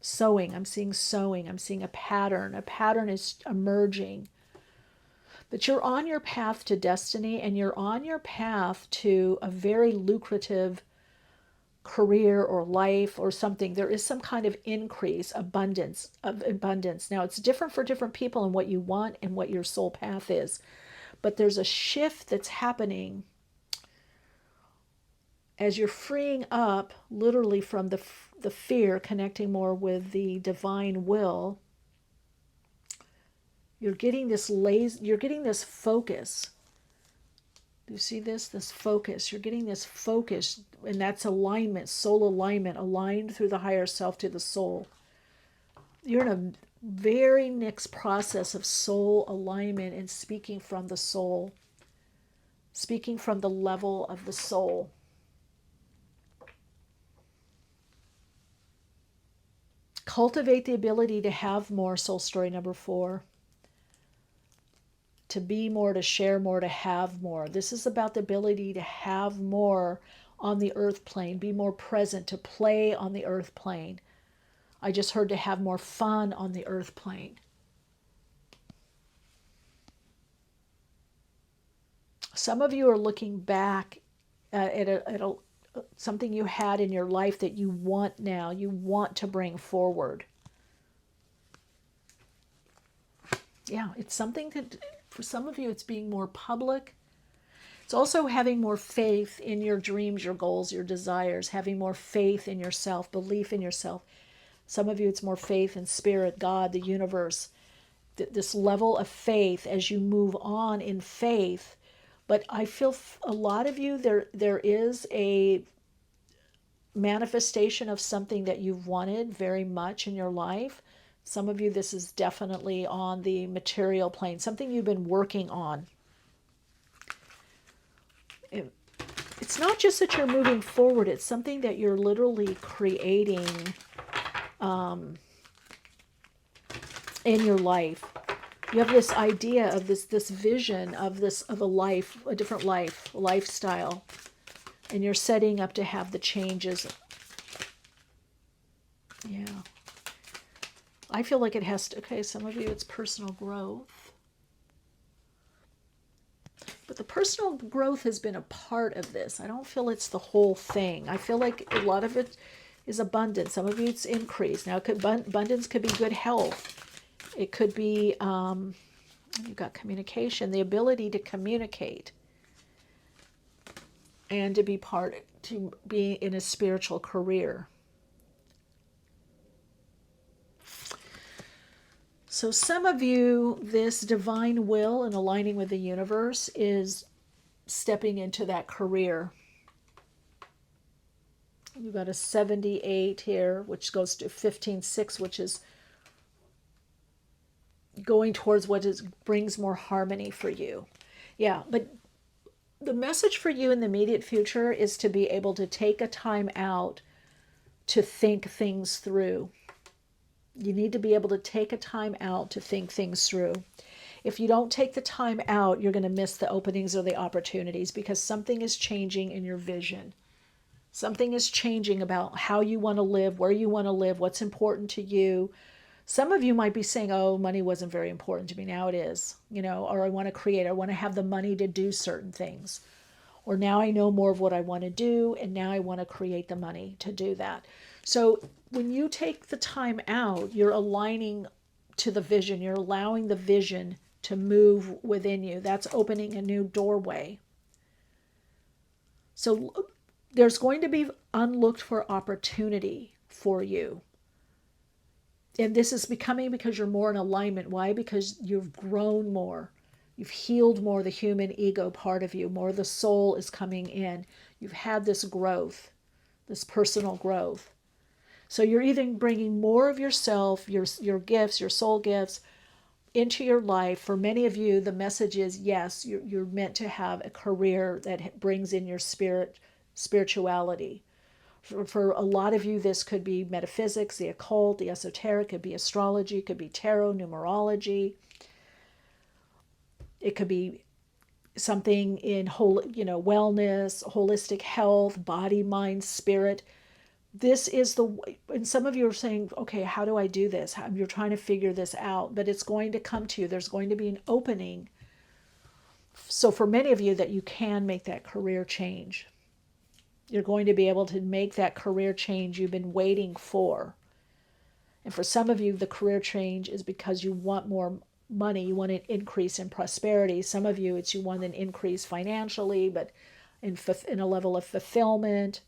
Sewing, I'm seeing sewing. I'm seeing a pattern. A pattern is emerging. But you're on your path to destiny, and you're on your path to a very lucrative career or life or something. There is some kind of increase, abundance. Now, it's different for different people and what you want and what your soul path is. But there's a shift that's happening as you're freeing up literally from the fear, connecting more with the divine will. You're getting this you're getting this focus. Do you see this focus? You're getting this focus, and that's alignment, soul alignment, aligned through the higher self to the soul. You're in a very next process of soul alignment and speaking from the soul, speaking from the level of the soul. Cultivate the ability to have more, soul story number 4. To be more, to share more, to have more. This is about the ability to have more on the earth plane, be more present, to play on the earth plane. I just heard to have more fun on the earth plane. Some of you are looking back at something you had in your life that you want now, you want to bring forward. Yeah, it's something that, for some of you, it's being more public. It's also having more faith in your dreams, your goals, your desires, having more faith in yourself, belief in yourself. Some of you, it's more faith in spirit, God, the universe, this level of faith as you move on in faith. But I feel a lot of you, there is a manifestation of something that you've wanted very much in your life. Some of you, this is definitely on the material plane, something you've been working on. It's not just that you're moving forward, it's something that you're literally creating in your life. You have this idea of this vision of a life, a different life, a lifestyle, and you're setting up to have the changes. Yeah. I feel like it has to, okay, some of you, it's personal growth. But the personal growth has been a part of this. I don't feel it's the whole thing. I feel like a lot of it is abundance. Some of you, it's increase. Now, abundance could be good health. It could be, you've got communication, the ability to communicate and to be in a spiritual career. So some of you, this divine will and aligning with the universe is stepping into that career. You've got a 78 here, which goes to 15-6, which is going towards what brings more harmony for you. Yeah, but the message for you in the immediate future is to be able to take a time out to think things through. You need to be able to take a time out to think things through. If you don't take the time out, you're going to miss the openings or the opportunities because something is changing in your vision. Something is changing about how you want to live, where you want to live, what's important to you. Some of you might be saying, oh, money wasn't very important to me. Now it is, or I want to create, I want to have the money to do certain things. Or now I know more of what I want to do, and now I want to create the money to do that. So when you take the time out, you're aligning to the vision. You're allowing the vision to move within you. That's opening a new doorway. So there's going to be unlooked for opportunity for you. And this is becoming because you're more in alignment. Why? Because you've grown more. You've healed more the human ego part of you. More the soul is coming in. You've had this growth, this personal growth. So you're either bringing more of yourself, your gifts, your soul gifts, into your life. For many of you, the message is yes, you're meant to have a career that brings in your spirituality. For a lot of you, this could be metaphysics, the occult, the esoteric, could be astrology, could be tarot, numerology. It could be something in wellness, holistic health, body, mind, spirit. This is and some of you are saying, okay, how do I do this? You're trying to figure this out, but it's going to come to you. There's going to be an opening. So for many of you that you can make that career change. You're going to be able to make that career change you've been waiting for. And for some of you, the career change is because you want more money. You want an increase in prosperity. Some of you, it's you want an increase financially, but in a level of fulfillment.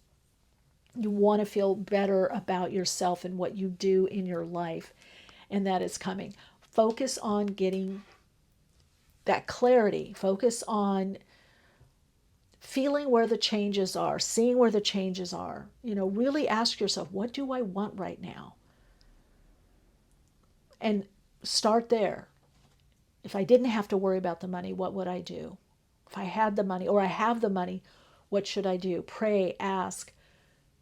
You want to feel better about yourself and what you do in your life. And that is coming. Focus on getting that clarity. Focus on feeling where the changes are, seeing where the changes are. Really ask yourself, what do I want right now? And start there. If I didn't have to worry about the money, what would I do? If I had the money, or I have the money, what should I do? Pray, ask,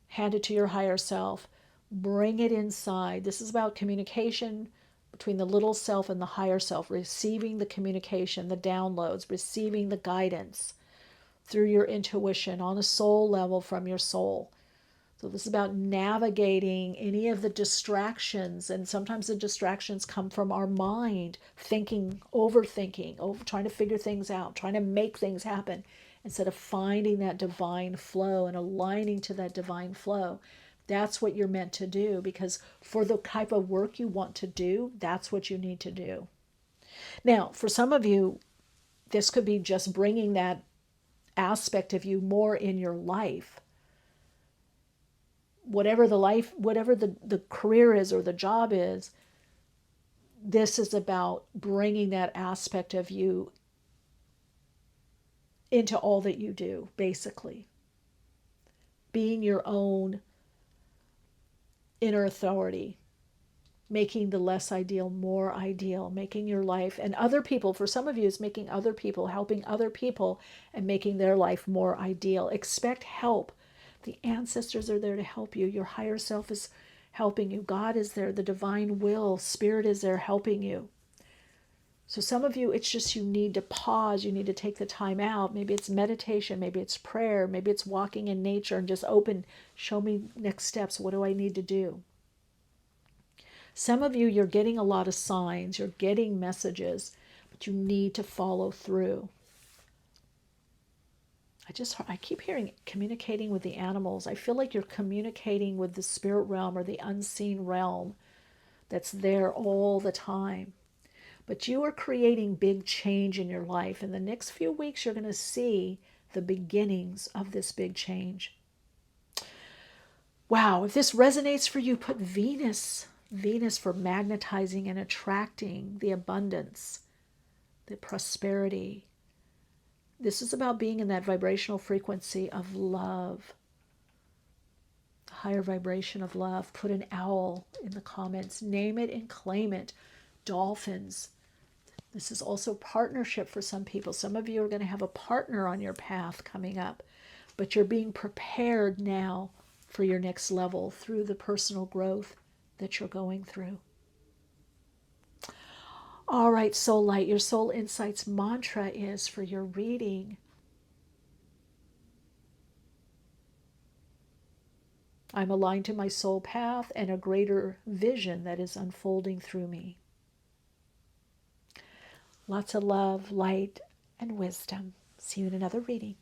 hand it to your higher self, bring it inside. This is about communication between the little self and the higher self, receiving the communication, the downloads, receiving the guidance through your intuition on a soul level from your soul. So this is about navigating any of the distractions, and sometimes the distractions come from our mind, thinking, overthinking, trying to figure things out, trying to make things happen, instead of finding that divine flow and aligning to that divine flow. That's what you're meant to do, because for the type of work you want to do, that's what you need to do. Now, for some of you, this could be just bringing that aspect of you more in your life. Whatever the career is or the job is, this is about bringing that aspect of you into all that you do, basically. Being your own inner authority, making the less ideal more ideal, making your life and other people, for some of you, is making other people, helping other people and making their life more ideal. Expect help. The ancestors are there to help you. Your higher self is helping you. God is there. The divine will, spirit is there helping you. So some of you, it's just you need to pause. You need to take the time out. Maybe it's meditation. Maybe it's prayer. Maybe it's walking in nature and just open, show me next steps. What do I need to do? Some of you, you're getting a lot of signs. You're getting messages, but you need to follow through. I keep hearing communicating with the animals. I feel like you're communicating with the spirit realm or the unseen realm that's there all the time. But you are creating big change in your life. In the next few weeks, you're going to see the beginnings of this big change. Wow, if this resonates for you, put Venus for magnetizing and attracting the abundance, the prosperity. This is about being in that vibrational frequency of love, the higher vibration of love. Put an owl in the comments. Name it and claim it. Dolphins. This is also partnership for some people. Some of you are going to have a partner on your path coming up, but you're being prepared now for your next level through the personal growth that you're going through. All right, Soul Light, your Soul Insights mantra is for your reading: I'm aligned to my soul path and a greater vision that is unfolding through me. Lots of love, light, and wisdom. See you in another reading.